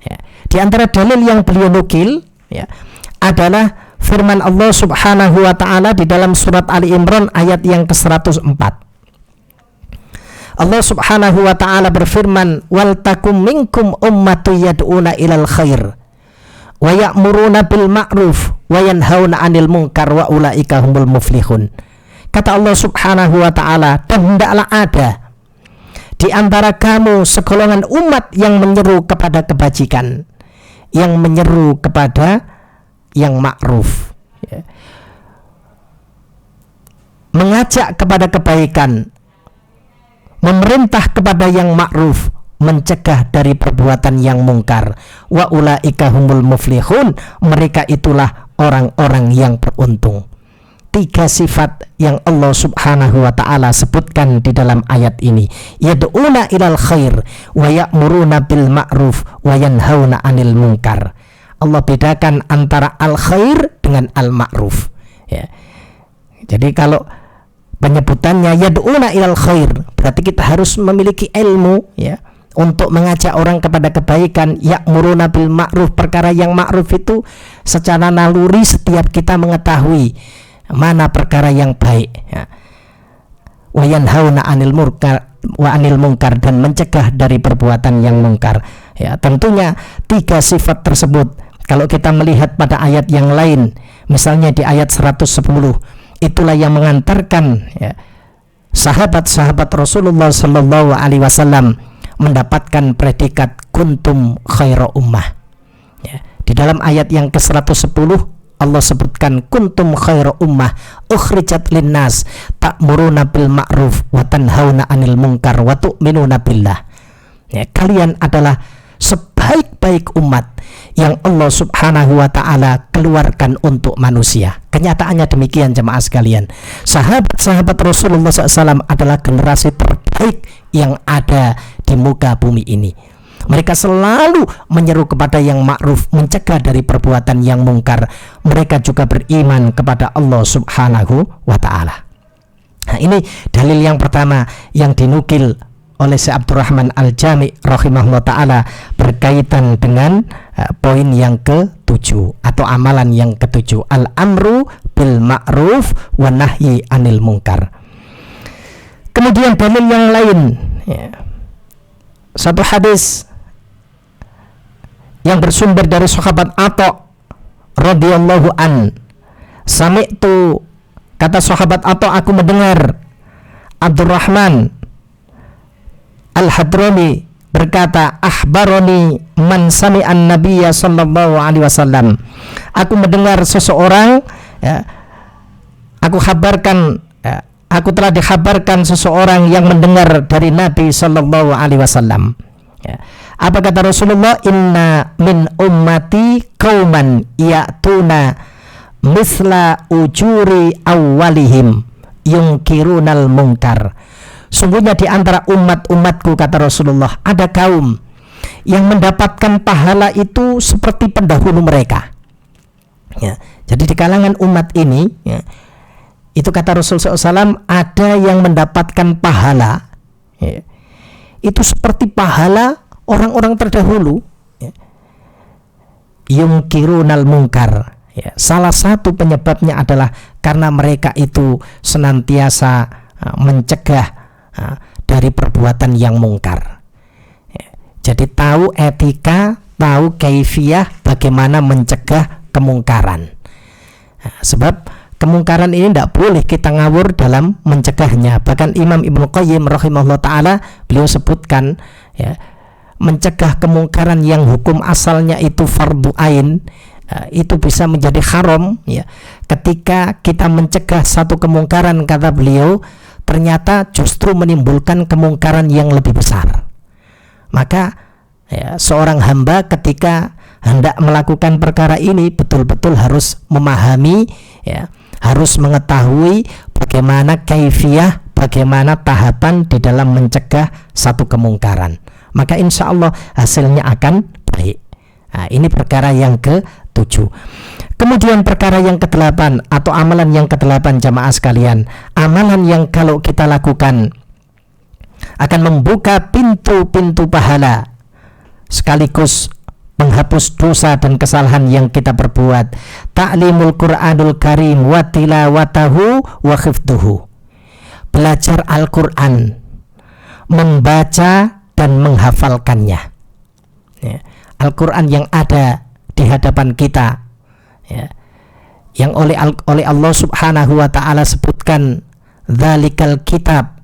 ya. Di antara dalil yang beliau nukil, ya, adalah firman Allah Subhanahu wa ta'ala di dalam surat Ali Imran ayat yang ke-104. Allah Subhanahu wa ta'ala berfirman, wal takum minkum ummatu yad'una ilal khair wa ya'muruna bil ma'ruf wa yanhauna 'anil munkar wa ulaika humul muflihun. Kata Allah Subhanahu wa ta'ala, dan hendaklah ada di antara kamu segolongan umat yang menyeru kepada kebajikan, yang menyeru kepada yang ma'ruf, ya, mengajak kepada kebaikan, memerintah kepada yang ma'ruf, mencegah dari perbuatan yang mungkar. Wa ulaika humul muflihun, mereka itulah orang-orang yang beruntung. 3 sifat yang Allah Subhanahu wa ta'ala sebutkan di dalam ayat ini, yad'una ilal khair wa ya'muruna bil ma'ruf wa yanhauna 'anil munkar. Allah bedakan antara al khair dengan al ma'ruf, ya. Jadi kalau penyebutannya yad'una ilal khair, berarti kita harus memiliki ilmu, ya, untuk mengajak orang kepada kebaikan. Ya'muruna bil ma'ruf, perkara yang ma'ruf itu secara naluri setiap kita mengetahui mana perkara yang baik, ya. Wa yanhauna 'anil munkar, dan mencegah dari perbuatan yang mungkar, ya. Tentunya 3 sifat tersebut kalau kita melihat pada ayat yang lain, misalnya di ayat 110, itulah yang mengantarkan sahabat-sahabat Rasulullah sallallahu alaihi wasallam mendapatkan predikat kuntum khaira ummah. Di dalam ayat yang ke-110 Allah sebutkan kuntum khaira ummah ukhrijat linnas ta'muruna bil ma'ruf wa tanhauna 'anil munkar wa tu'minuna billah. Kalian adalah sebaik-baik umat yang Allah Subhanahu wa ta'ala keluarkan untuk manusia. Kenyataannya demikian jemaah sekalian. Sahabat-sahabat Rasulullah SAW adalah generasi terbaik yang ada di muka bumi ini. Mereka selalu menyeru kepada yang ma'ruf, mencegah dari perbuatan yang mungkar. Mereka juga beriman kepada Allah Subhanahu wa ta'ala. Nah, ini dalil yang pertama yang dinukil oleh Syekh Abdurrahman Al-Jami rahimahullah ta'ala berkaitan dengan poin yang ke-7 atau amalan yang ke-7, al-amru bil ma'ruf wa nahyi anil munkar. Kemudian dalil yang lain, satu hadis yang bersumber dari sahabat Atha radhiyallahu an, sami'tu, kata sahabat Atha, aku mendengar Abdurrahman Al-Hadrami berkata, akhbaroni man sami'an nabiyya sallallahu alaihi wasallam, aku mendengar seseorang, aku telah dikhabarkan seseorang yang mendengar dari Nabi sallallahu alaihi wasallam. Apa kata Rasulullah? Inna min ummati qauman ya'tuna misla ujuri awwalihim yunkirunal munkar. Sungguhnya di antara umat-umatku, kata Rasulullah, ada kaum yang mendapatkan pahala itu seperti pendahulu mereka. Jadi di kalangan umat ini, itu kata Rasulullah SAW, ada yang mendapatkan pahala itu seperti pahala orang-orang terdahulu. Yungkirunal munkar. Salah satu penyebabnya adalah karena mereka itu senantiasa mencegah dari perbuatan yang mungkar. Jadi tahu etika, tahu kaifiyah bagaimana mencegah kemungkaran. Sebab kemungkaran ini tidak boleh kita ngawur dalam mencegahnya. Bahkan Imam Ibnu Qayyim rahimahullah ta'ala, beliau sebutkan mencegah kemungkaran yang hukum asalnya itu fardu ain, itu bisa menjadi haram ketika kita mencegah satu kemungkaran, kata beliau, ternyata justru menimbulkan kemungkaran yang lebih besar. Maka seorang hamba ketika hendak melakukan perkara ini betul-betul harus memahami, harus mengetahui bagaimana kaifiyah, bagaimana tahapan di dalam mencegah satu kemungkaran. Maka insya Allah hasilnya akan baik. Ini perkara yang ke-7. Kemudian perkara yang ke-8 atau amalan yang ke-8 jamaah sekalian, amalan yang kalau kita lakukan akan membuka pintu-pintu pahala sekaligus menghapus dosa dan kesalahan yang kita perbuat. Ta'limul Qur'anul Karim wa tilawatahu wa khifduhu. Belajar Al-Qur'an, membaca dan menghafalkannya. Al-Qur'an yang ada di hadapan kita, yang oleh Allah Subhanahu wa ta'ala sebutkan, dzalikal kitab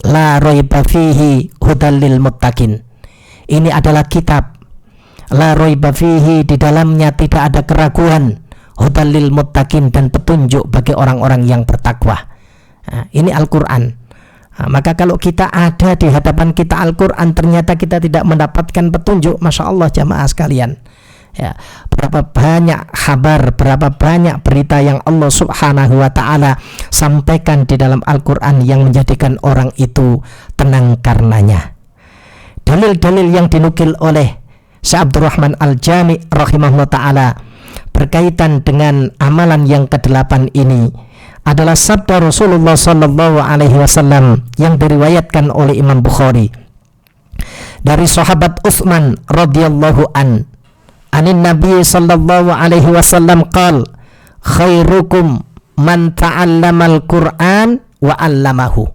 la raiba fihi hudal lil muttaqin. Ini adalah kitab la raiba fihi, di dalamnya tidak ada keraguan, hudal lil muttaqin, dan petunjuk bagi orang-orang yang bertakwa. Ini Al-Qur'an. Maka kalau kita ada di hadapan kita Al-Qur'an, ternyata kita tidak mendapatkan petunjuk, Masya Allah jamaah sekalian, berapa banyak kabar, berapa banyak berita yang Allah Subhanahu wa ta'ala sampaikan di dalam Al-Qur'an yang menjadikan orang itu tenang karenanya. Dalil-dalil yang dinukil oleh Syekh Abdurrahman Al-Jami rahimahullah ta'ala berkaitan dengan amalan yang ke-8 ini adalah sabda Rasulullah sallallahu alaihi wasallam yang diriwayatkan oleh Imam Bukhari dari sahabat Utsman radhiyallahu an, anin Nabi sallallahu alaihi wasallam qal, khairukum man ta'allamal Qur'an wa 'allamahu.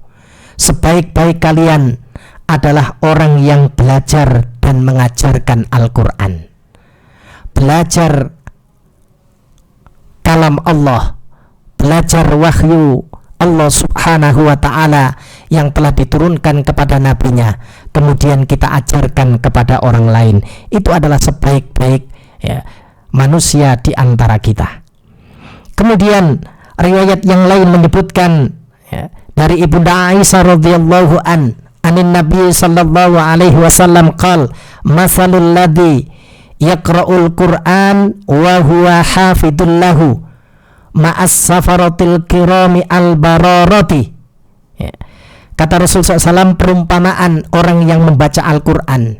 Sebaik-baik kalian adalah orang yang belajar dan mengajarkan Al-Qur'an. Belajar kalam Allah, belajar wahyu Allah subhanahu wa ta'ala yang telah diturunkan kepada nabinya, kemudian kita ajarkan kepada orang lain. Itu adalah sebaik-baik manusia di antara kita. Kemudian riwayat yang lain menyebutkan dari Ibunda Aisyah radhiyallahu anin Nabi sallallahu alaihi wasallam qala masalul ladzi yaqra'ul Qur'an wa huwa hafidul lahu ma'as safaratil kirami al-bararati. Kata Rasulullah SAW, perumpamaan orang yang membaca Al-Quran,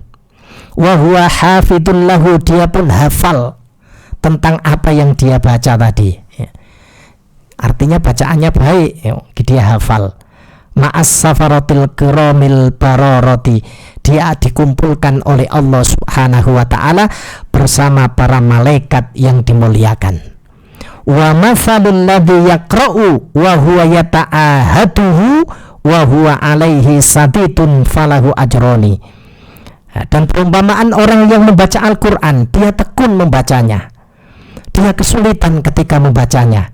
wa huwa hafidul lahu, dia pun hafal tentang apa yang dia baca tadi. Artinya bacaannya baik, dia hafal. Ma'as safaratil kiramil bararati, dia dikumpulkan oleh Allah subhanahu wa ta'ala bersama para malaikat yang dimuliakan. Wa mathalul ladzi yaqra'u wa huwa yata'ahaduhu wa huwa alaihi sadidun falahu ajroni. Dan perumpamaan orang yang membaca Al-Quran, dia tekun membacanya, dia kesulitan ketika membacanya,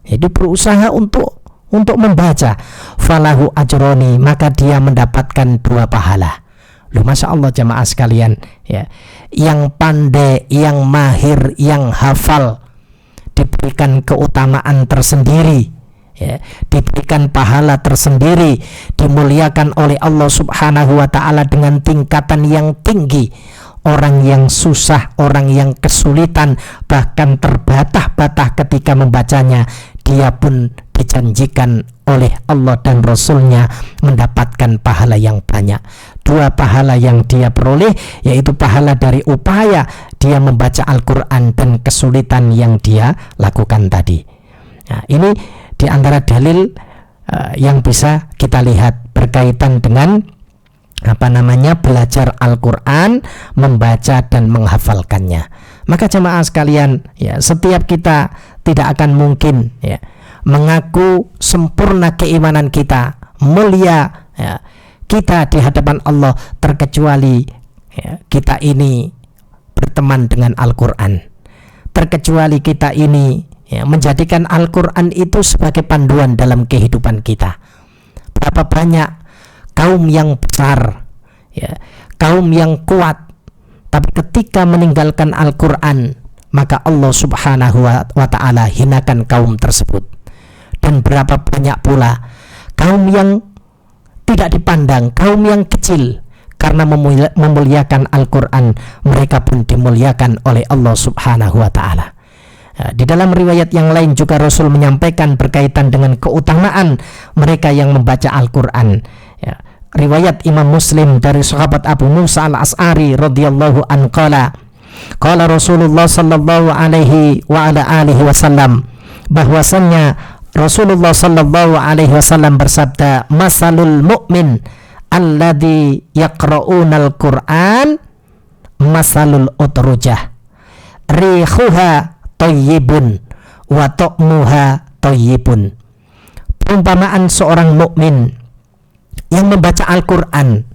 jadi berusaha untuk membaca, falahu ajroni, maka dia mendapatkan 2 pahala. Loh, Masya Allah jamaah sekalian, yang pandai, yang mahir, yang hafal diberikan keutamaan tersendiri, diberikan pahala tersendiri, dimuliakan oleh Allah subhanahu wa ta'ala dengan tingkatan yang tinggi. Orang yang susah, orang yang kesulitan, bahkan terbatah-batah ketika membacanya, dia pun dijanjikan oleh Allah dan Rasulnya mendapatkan pahala yang banyak. 2 pahala yang dia peroleh, yaitu pahala dari upaya dia membaca Al-Quran dan kesulitan yang dia lakukan tadi. Nah, ini di antara dalil yang bisa kita lihat berkaitan dengan belajar Al-Quran, membaca dan menghafalkannya. Maka jemaah sekalian, setiap kita tidak akan mungkin mengaku sempurna keimanan kita, mulia kita di hadapan Allah, terkecuali kita ini berteman dengan Al-Quran, terkecuali kita ini menjadikan Al-Quran itu sebagai panduan dalam kehidupan kita. Berapa banyak kaum yang besar, kaum yang kuat, tapi ketika meninggalkan Al-Quran, maka Allah subhanahu wa ta'ala hinakan kaum tersebut. Dan berapa banyak pula kaum yang tidak dipandang, kaum yang kecil, karena memuliakan Al-Quran, mereka pun dimuliakan oleh Allah subhanahu wa ta'ala. Di dalam riwayat yang lain juga Rasul menyampaikan berkaitan dengan keutamaan mereka yang membaca Al-Quran. Riwayat Imam Muslim dari sahabat Abu Musa al-As'ari radhiyallahu anhu qala Rasulullah sallallahu alaihi wa ala alihi wasallam, bahwasannya Rasulullah sallallahu alaihi wasallam bersabda, masalul mu'min alladzi yaqra'unal Qur'an masalul utrujah rihuha thayyibun wa ta'muha thayyibun. Perumpamaan seorang mukmin yang membaca Al-Quran,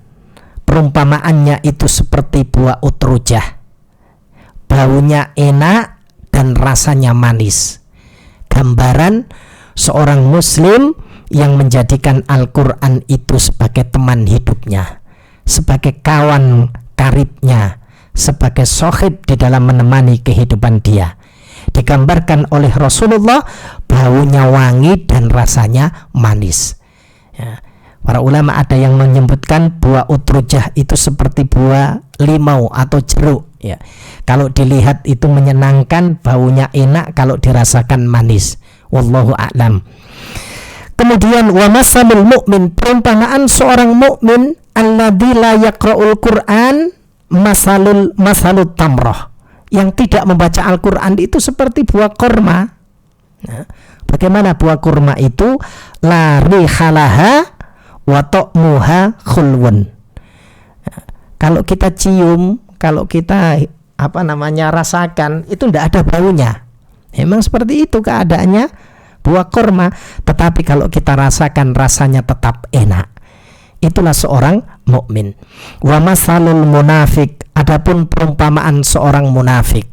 perumpamaannya itu seperti buah utrujah, baunya enak dan rasanya manis. Gambaran seorang muslim yang menjadikan Al-Quran itu sebagai teman hidupnya, sebagai kawan karibnya, sebagai sohib di dalam menemani kehidupan dia. Digambarkan oleh Rasulullah, baunya wangi dan rasanya manis. Para ulama ada yang menyebutkan buah utrujah itu seperti buah limau atau jeruk. Kalau dilihat itu menyenangkan, baunya enak, kalau dirasakan manis. Wallahu a'lam. Kemudian wa masalul mu'min, perumpamaan seorang mukmin alladzi la yaqra'ul Qur'an masalut tamrah, yang tidak membaca Al-Quran itu seperti buah kurma. Bagaimana buah kurma itu? La rihalaha wa ta'muha khulwun. Kalau kita cium, kalau kita rasakan, itu tidak ada baunya. Memang seperti itu keadaannya buah kurma, tetapi kalau kita rasakan, rasanya tetap enak. Itulah seorang mukmin. Wa masalul munafik, adapun perumpamaan seorang munafik,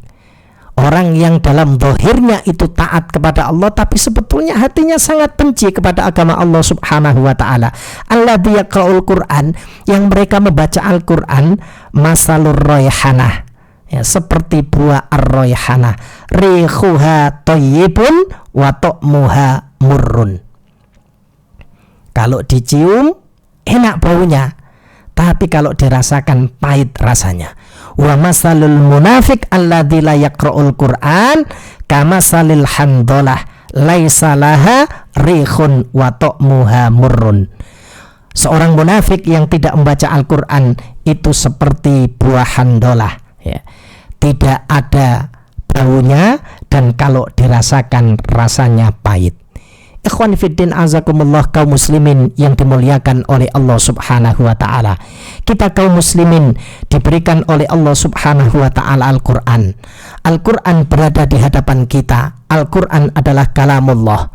Orang yang dalam zahirnya itu taat kepada Allah, tapi sebetulnya hatinya sangat benci kepada agama Allah Subhanahu wa ta'ala. Alladzi yaqra'ul Qur'an, yang mereka membaca Al-Qur'an, masalur rayhanah, ya, seperti buah ar-rayhanah, rihuha thayyibun wa ta'muha murrun. Kalau dicium enak baunya, tapi kalau dirasakan pahit rasanya. Wa masalul munafik alladzi la yaqra'ul Qur'an kamasalil handalah laisa laha rihun wa ta'muha murrun. Seorang munafik yang tidak membaca Al-Qur'an itu seperti buah handalah, ya. Tidak ada baunya dan kalau dirasakan rasanya pahit. Ikhwan fiddin azakumullah, kaum muslimin yang dimuliakan oleh Allah Subhanahu wa ta'ala. Kita kaum muslimin diberikan oleh Allah Subhanahu wa ta'ala Al-Qur'an. Al-Qur'an berada di hadapan kita. Al-Qur'an adalah kalamullah.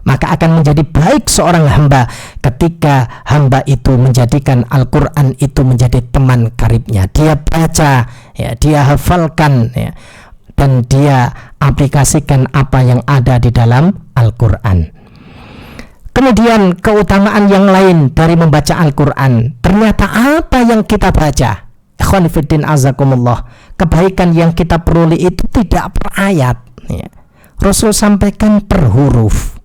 Maka akan menjadi baik seorang hamba ketika hamba itu menjadikan Al-Qur'an itu menjadi teman karibnya. Dia baca, ya, dia hafalkan, ya, dan dia aplikasikan apa yang ada di dalam Al-Qur'an. Kemudian keutamaan yang lain dari membaca Al-Qur'an, ternyata apa yang kita baca, ikhwan fiddin azakumullah, kebaikan yang kita peroleh itu tidak per ayat, ya. Rasul sampaikan per huruf.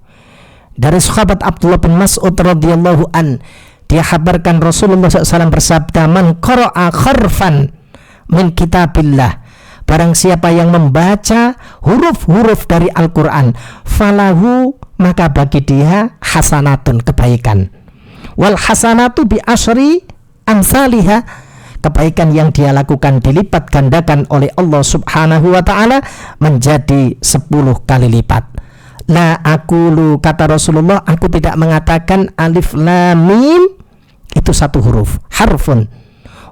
Dari sahabat Abdullah bin Mas'ud radhiyallahu an, dia kabarkan Rasulullah SAW bersabda, man qara'a kharfan min kitabillah, barang siapa yang membaca huruf-huruf dari Al-Qur'an, falahu, maka bagi dia hasanatun, kebaikan. Wal hasanatu bi asyri amsalihah, kebaikan yang dia lakukan dilipat gandakan oleh Allah Subhanahu wa ta'ala menjadi 10 kali lipat. La aqulu, kata Rasulullah, aku tidak mengatakan alif lam mim itu satu huruf, harfun,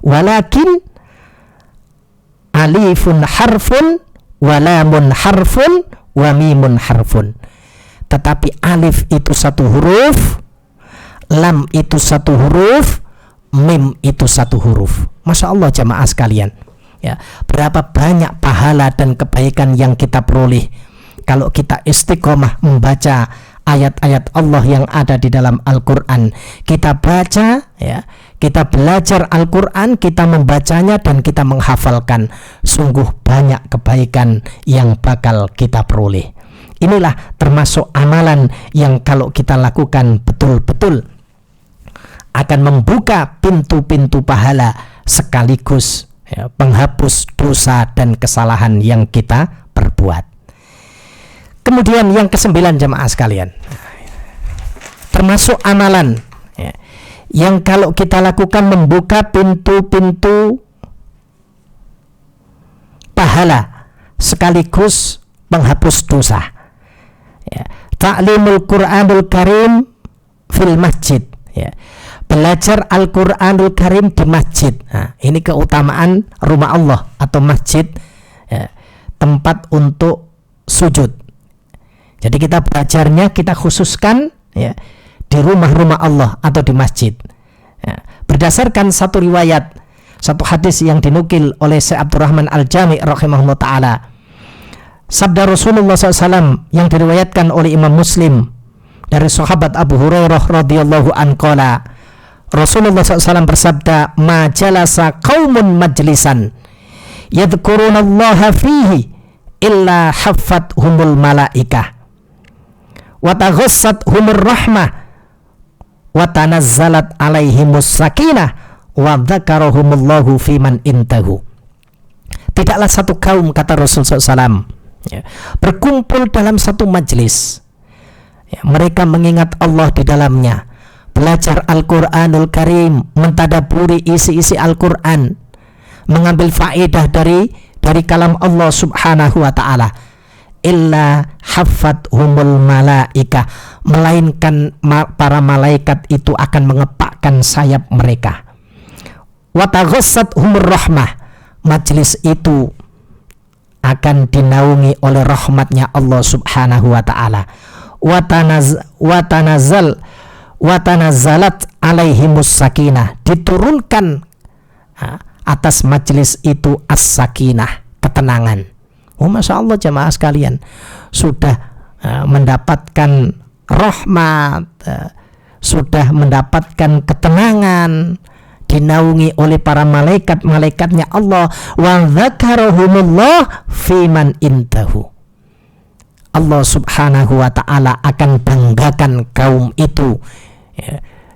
walakin alifun harfun wa lamun harfun wa mimun harfun. Tetapi alif itu satu huruf, lam itu satu huruf, mim itu satu huruf. Masya Allah jamaah sekalian, ya, berapa banyak pahala dan kebaikan yang kita peroleh kalau kita istiqomah membaca ayat-ayat Allah yang ada di dalam Al-Qur'an. Kita baca, ya, kita belajar Al-Qur'an, kita membacanya dan kita menghafalkan. Sungguh banyak kebaikan yang bakal kita peroleh. Inilah termasuk amalan yang kalau kita lakukan betul-betul akan membuka pintu-pintu pahala sekaligus, ya, penghapus dosa dan kesalahan yang kita perbuat. Kemudian yang ke-9 jemaah sekalian, termasuk amalan, ya, yang kalau kita lakukan membuka pintu-pintu pahala sekaligus penghapus dosa, ya. Ta'limul Qur'anul Karim fil masjid, ya. Belajar Al-Qur'anul Karim di masjid. Nah, ini keutamaan rumah Allah atau masjid, ya, tempat untuk sujud. Jadi kita belajarnya kita khususkan, ya, di rumah-rumah Allah atau di masjid, ya. Berdasarkan satu riwayat, satu hadis yang dinukil oleh Syekh Abdurrahman Al-Jami' rahimahullah ta'ala, sabda Rasulullah SAW yang diriwayatkan oleh Imam Muslim dari sahabat Abu Hurairah radhiyallahu an qala, Rasulullah SAW bersabda, ma jalasa qaumun majlisan yadhkurunallaha fihi illa haffathumul malaikah wa taghassat humur rahmah wa tanazzalat alaihimus sakinah wa dzakarahumullahu fiman intahu. Tidaklah satu kaum, kata Rasulullah SAW, ya, berkumpul dalam satu majlis, ya, mereka mengingat Allah di dalamnya, belajar Al-Qur'anul Karim, mentadaburi isi-isi Al-Qur'an, mengambil faedah dari kalam Allah Subhanahu wa ta'ala, illa haffathumul malaika, melainkan para malaikat itu akan mengepakkan sayap mereka. Wa taghassat humur rahmah, majlis itu akan dinaungi oleh rahmatnya Allah Subhanahu wa ta'ala. Wa tanazzalat alaihimus sakinah, diturunkan atas majlis itu as-sakinah, ketenangan. Masya Allah jamaah sekalian, sudah mendapatkan rahmat, sudah mendapatkan ketenangan, dinaungi oleh para malaikat-malaikatnya Allah. Wa dzakarahumullah fiman indahu. Allah subhanahu wa ta'ala akan banggakan kaum itu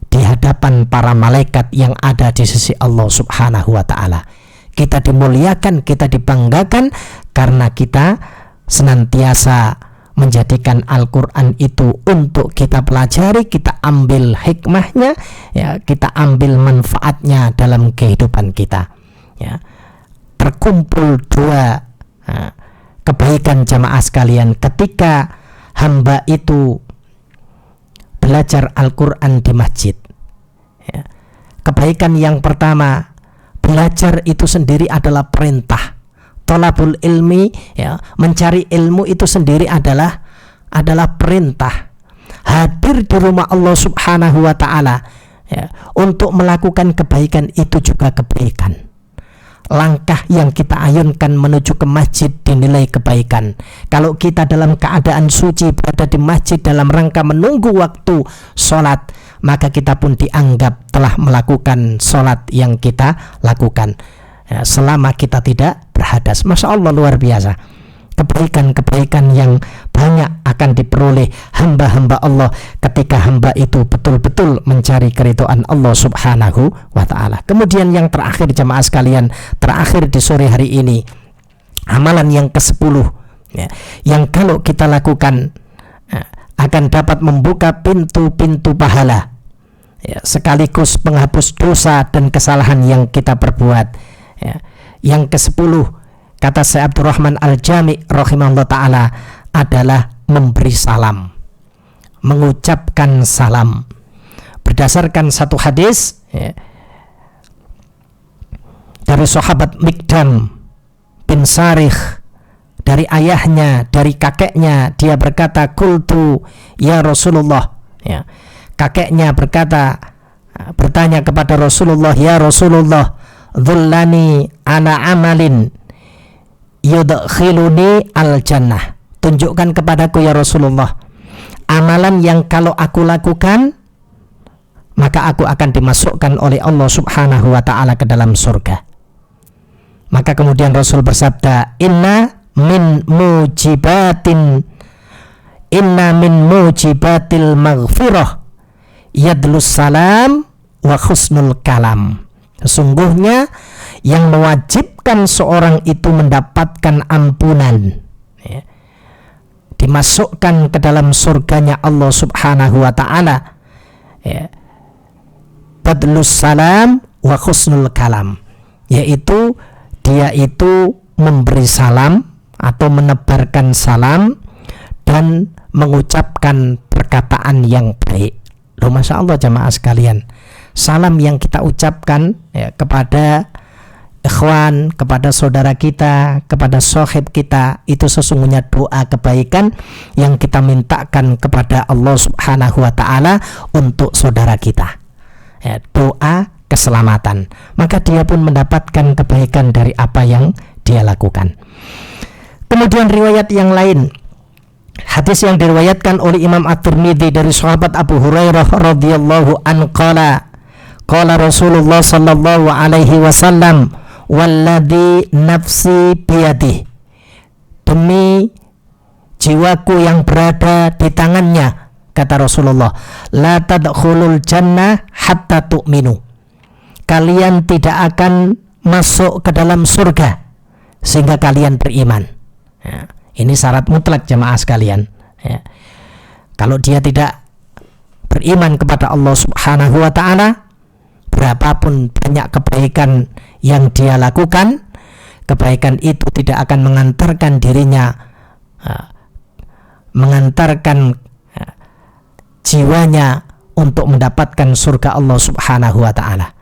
di hadapan para malaikat yang ada di sisi Allah subhanahu wa ta'ala. Kita dimuliakan, kita dibanggakan karena kita senantiasa menjadikan Al-Quran itu untuk kita pelajari, kita ambil hikmahnya, ya, kita ambil manfaatnya dalam kehidupan kita. Ya. Terkumpul dua kebaikan jamaah sekalian ketika hamba itu belajar Al-Quran di masjid. Ya. Kebaikan yang pertama, belajar itu sendiri adalah perintah. Thalabul ilmi, ya, mencari ilmu itu sendiri adalah perintah. Hadir di rumah Allah subhanahu wa ta'ala, ya, untuk melakukan kebaikan itu juga kebaikan. Langkah yang kita ayunkan menuju ke masjid dinilai kebaikan. Kalau kita dalam keadaan suci berada di masjid dalam rangka menunggu waktu sholat, maka kita pun dianggap telah melakukan sholat yang kita lakukan, ya, selama kita tidak berhadas. Masya Allah, luar biasa. Kebaikan-kebaikan yang banyak akan diperoleh hamba-hamba Allah ketika hamba itu betul-betul mencari keridhaan Allah subhanahu wa ta'ala. Kemudian yang terakhir jamaah sekalian, terakhir di sore hari ini, amalan yang ke-10, ya, yang kalau kita lakukan akan dapat membuka pintu-pintu pahala, ya, sekaligus penghapus dosa dan kesalahan yang kita perbuat. Ya. Yang ke-10, kata Syekh Abdurrahman Al-Jami rahimahullah ta'ala, adalah memberi salam, mengucapkan salam. Berdasarkan satu hadis, ya, dari sahabat Mikdam bin Sarikh, dari ayahnya, dari kakeknya, dia berkata, qultu ya Rasulullah, ya, kakeknya bertanya kepada Rasulullah, ya Rasulullah, dhullani ala amalin yudkhiluni al-jannah. Tunjukkan kepadaku ya Rasulullah amalan yang kalau aku lakukan maka aku akan dimasukkan oleh Allah subhanahu wa ta'ala ke dalam surga. Maka kemudian Rasul bersabda, inna min mujibatil maghfirah yadlus salam wa husnul kalam. Sesungguhnya yang mewajibkan seorang itu mendapatkan ampunan, ya, dimasukkan ke dalam surganya Allah subhanahu wa ta'ala, ya, badlus salam wa husnul kalam, yaitu dia itu memberi salam atau menebarkan salam dan mengucapkan perkataan yang baik. Loh, Masya Allah jamaah sekalian, salam yang kita ucapkan, ya, kepada ikhwan, kepada saudara kita, kepada sahib kita, itu sesungguhnya doa kebaikan yang kita mintakan kepada Allah subhanahu wa ta'ala untuk saudara kita, ya, doa keselamatan. Maka dia pun mendapatkan kebaikan dari apa yang dia lakukan. Kemudian riwayat yang lain, hadis yang diriwayatkan oleh Imam At-Tirmidzi dari sahabat Abu Hurairah radhiyallahu anhu, qala Rasulullah sallallahu alaihi wasallam, walladzi nafsi biyadihi, demi jiwaku yang berada di tangannya, kata Rasulullah, la tadkhulul jannah hatta tu'minu, kalian tidak akan masuk ke dalam surga sehingga kalian beriman. Ya, ini syarat mutlak jemaah sekalian, ya. Kalau dia tidak beriman kepada Allah subhanahu wa ta'ala, berapapun banyak kebaikan yang dia lakukan, kebaikan itu tidak akan mengantarkan dirinya, mengantarkan jiwanya untuk mendapatkan surga Allah subhanahu wa ta'ala.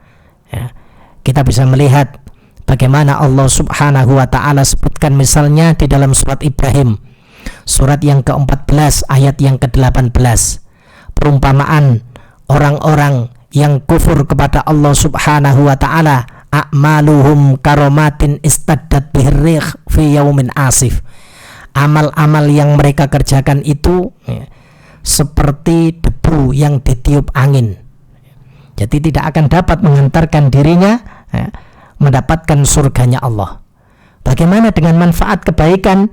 Ya. Kita bisa melihat bagaimana Allah subhanahu wa ta'ala sebutkan misalnya di dalam surat Ibrahim, surat yang ke-14 ayat yang ke-18, perumpamaan orang-orang yang kufur kepada Allah subhanahu wa ta'ala, a'maluhum karomatin istaddat bihirrikh fi yaumin asif, amal-amal yang mereka kerjakan itu seperti debu yang ditiup angin. Jadi tidak akan dapat mengantarkan dirinya mendapatkan surganya Allah. Bagaimana dengan manfaat kebaikan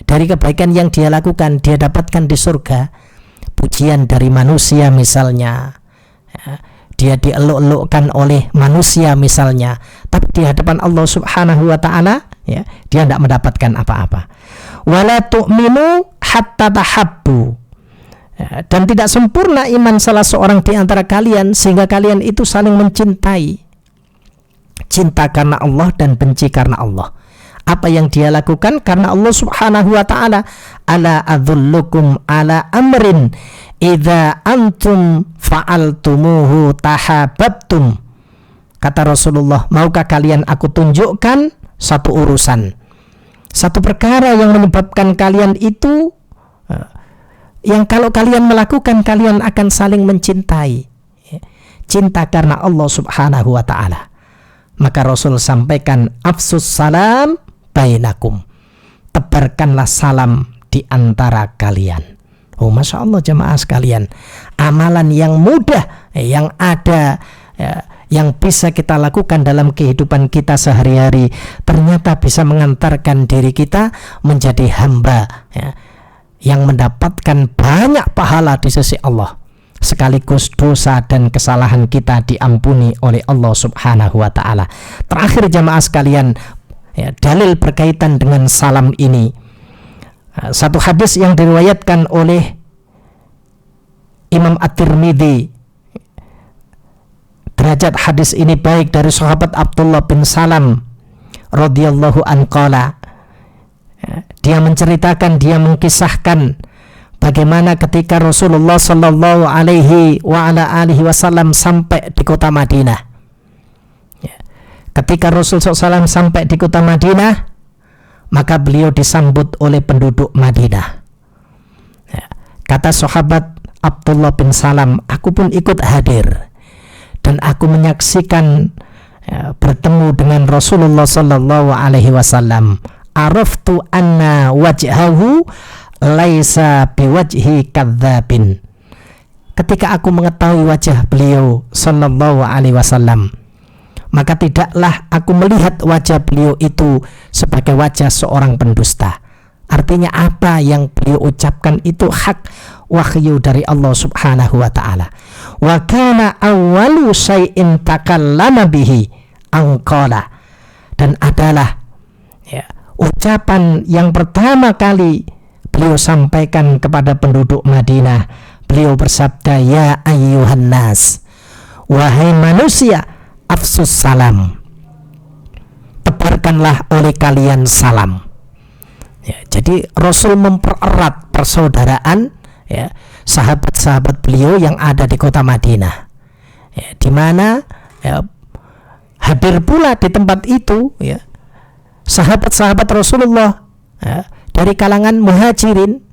dari kebaikan yang dia lakukan, dia dapatkan di surga? Pujian dari manusia misalnya, dia dieluk-elukkan oleh manusia misalnya, tapi di hadapan Allah Subhanahu wa taala dia tidak mendapatkan apa-apa. Wala tu'minu hatta tahabbu. Dan tidak sempurna iman salah seorang di antara kalian sehingga kalian itu saling mencintai. Cinta karena Allah dan benci karena Allah. Apa yang dia lakukan karena Allah Subhanahu wa taala. Ala adzullukum ala amrin idza antum fa'altumuhu tahabbtum. Kata Rasulullah, maukah kalian aku tunjukkan satu urusan, satu perkara yang menyebabkan kalian itu yang kalau kalian melakukan kalian akan saling mencintai. Cinta karena Allah Subhanahu wa taala. Maka Rasul sampaikan, afsus salam bainakum. Tebarkanlah salam di antara kalian. Oh, Masya Allah jemaah sekalian, amalan yang mudah yang ada yang bisa kita lakukan dalam kehidupan kita sehari-hari ternyata bisa mengantarkan diri kita menjadi hamba yang mendapatkan banyak pahala di sisi Allah, sekaligus dosa dan kesalahan kita diampuni oleh Allah Subhanahu wa taala. Terakhir jamaah sekalian, dalil berkaitan dengan salam ini, satu hadis yang diriwayatkan oleh Imam At-Tirmidzi, derajat hadis ini baik dari sahabat Abdullah bin Salam radhiyallahu anhu qala. Dia menceritakan, dia mengkisahkan bagaimana ketika Rasulullah sallallahu alaihi wa ala alihi wasallam sampai di kota Madinah. Ketika Rasulullah SAW sampai di kota Madinah, maka beliau disambut oleh penduduk Madinah. Kata sahabat Abdullah bin Salam, aku pun ikut hadir dan aku menyaksikan bertemu dengan Rasulullah sallallahu alaihi wasallam. Araftu anna wajhahu laisa biwajhi kadzabin. Ketika aku mengetahui wajah beliau sallallahu alaihi wasallam, maka tidaklah aku melihat wajah beliau itu sebagai wajah seorang pendusta. Artinya apa yang beliau ucapkan itu hak wahyu dari Allah Subhanahu wa taala. Wa kana awwalu syai'in takallama bihi anqala. Dan adalah ucapan yang pertama kali beliau sampaikan kepada penduduk Madinah. Beliau bersabda, ya ayyuhan nas, wahai manusia, afsus salam, tebarkanlah oleh kalian salam. Jadi Rasul mempererat persaudaraan sahabat-sahabat beliau yang ada di kota Madinah, di mana hadir pula di tempat itu sahabat-sahabat Rasulullah dari kalangan muhajirin.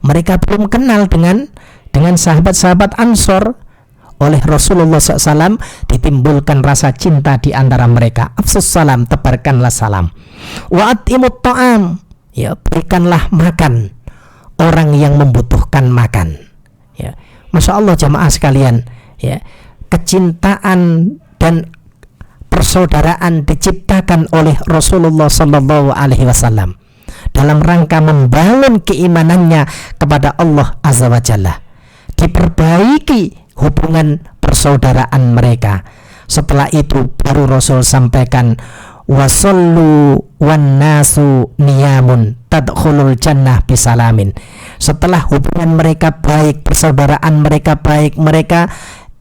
Mereka belum kenal dengan sahabat-sahabat Ansor. Oleh Rasulullah SAW ditimbulkan rasa cinta di antara mereka. Afsus salam, tebarkanlah salam. Wa atimut ta'am, berikanlah makan orang yang membutuhkan makan. Masya Allah jamaah sekalian, kecintaan dan persaudaraan diciptakan oleh Rasulullah sallallahu alaihi wasallam dalam rangka membangun keimanannya kepada Allah Azza wa Jalla. Diperbaiki hubungan persaudaraan mereka. Setelah itu baru Rasul sampaikan, wasallu wan nasu niyamun tadkhulul jannah bisalamin. Setelah hubungan mereka baik, persaudaraan mereka baik, mereka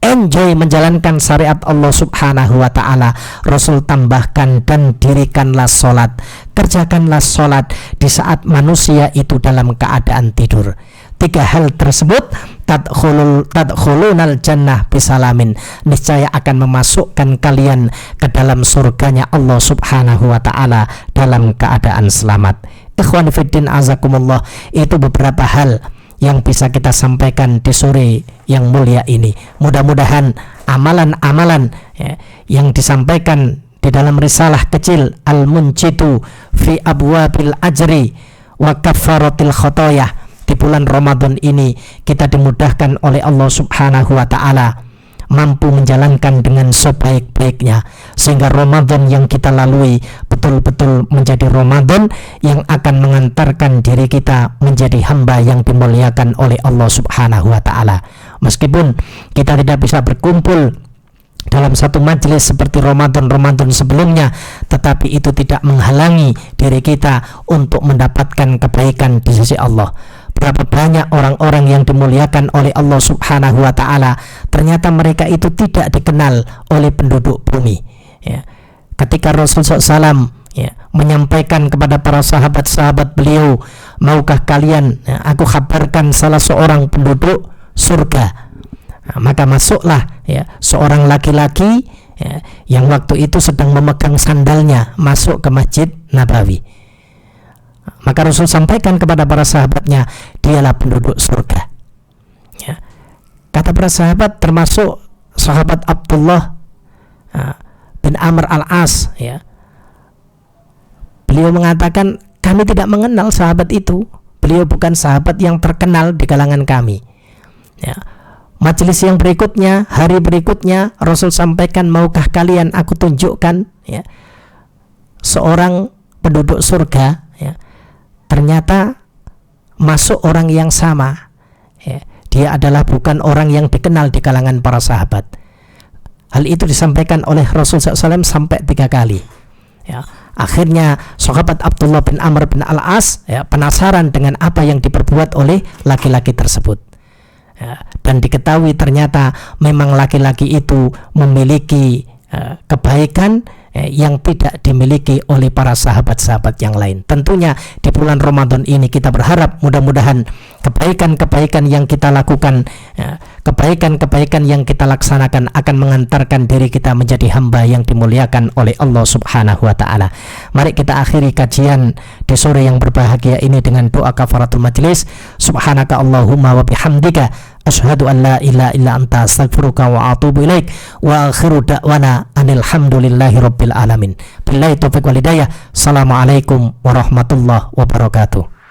enjoy menjalankan syariat Allah Subhanahu wa ta'ala, Rasul tambahkan, dan dirikanlah sholat, kerjakanlah sholat di saat manusia itu dalam keadaan tidur. Tiga hal tersebut tadkhulunal jannah bisalamin, niscaya akan memasukkan kalian ke dalam surganya Allah Subhanahu wa ta'ala dalam keadaan selamat. Ikhwan fiddin azakumullah, itu beberapa hal yang bisa kita sampaikan di sore yang mulia ini. Mudah-mudahan amalan-amalan yang disampaikan di dalam risalah kecil Al-Munjitu fi Abwabil Ajri wa kaffaratil khotoyah. Di bulan Ramadan ini kita dimudahkan oleh Allah Subhanahu wa ta'ala mampu menjalankan dengan sebaik-baiknya, sehingga Ramadan yang kita lalui betul-betul menjadi Ramadan yang akan mengantarkan diri kita menjadi hamba yang dimuliakan oleh Allah Subhanahu wa ta'ala. Meskipun kita tidak bisa berkumpul dalam satu majelis seperti Ramadan sebelumnya, tetapi itu tidak menghalangi diri kita untuk mendapatkan kebaikan di sisi Allah. Berapa banyak orang-orang yang dimuliakan oleh Allah Subhanahu wa ta'ala, ternyata mereka itu tidak dikenal oleh penduduk bumi, ya. Ketika Rasulullah SAW menyampaikan kepada para sahabat-sahabat beliau, maukah kalian aku kabarkan salah seorang penduduk surga? Maka masuklah seorang laki-laki yang waktu itu sedang memegang sandalnya masuk ke Masjid Nabawi. Maka Rasul sampaikan kepada para sahabatnya, dialah penduduk surga. Kata para sahabat, termasuk sahabat Abdullah bin Amr al-As, beliau mengatakan, kami tidak mengenal sahabat itu. Beliau bukan sahabat yang terkenal di kalangan kami. Majelis yang berikutnya, hari berikutnya, Rasul sampaikan, maukah kalian aku tunjukkan seorang penduduk surga? Ternyata masuk orang yang sama, dia adalah bukan orang yang dikenal di kalangan para sahabat. Hal itu disampaikan oleh Rasul SAW sampai 3 kali. Akhirnya sahabat Abdullah bin Amr bin al-As penasaran dengan apa yang diperbuat oleh laki-laki tersebut. Dan diketahui ternyata memang laki-laki itu memiliki kebaikan yang tidak dimiliki oleh para sahabat-sahabat yang lain. Tentunya di bulan Ramadan ini kita berharap mudah-mudahan kebaikan-kebaikan yang kita lakukan, kebaikan-kebaikan yang kita laksanakan akan mengantarkan diri kita menjadi hamba yang dimuliakan oleh Allah Subhanahu wa ta'ala. Mari kita akhiri kajian di sore yang berbahagia ini dengan doa kafaratul majlis. Subhanaka Allahumma wa bihamdika asyhadu an la ilaha illa anta astaghfiruka wa atubu ilaik, wa akhiru da'wana anil hamdulillahi rabbil alamin. Billahi taufiq wal hidayah. Assalamualaikum warahmatullahi wabarakatuh.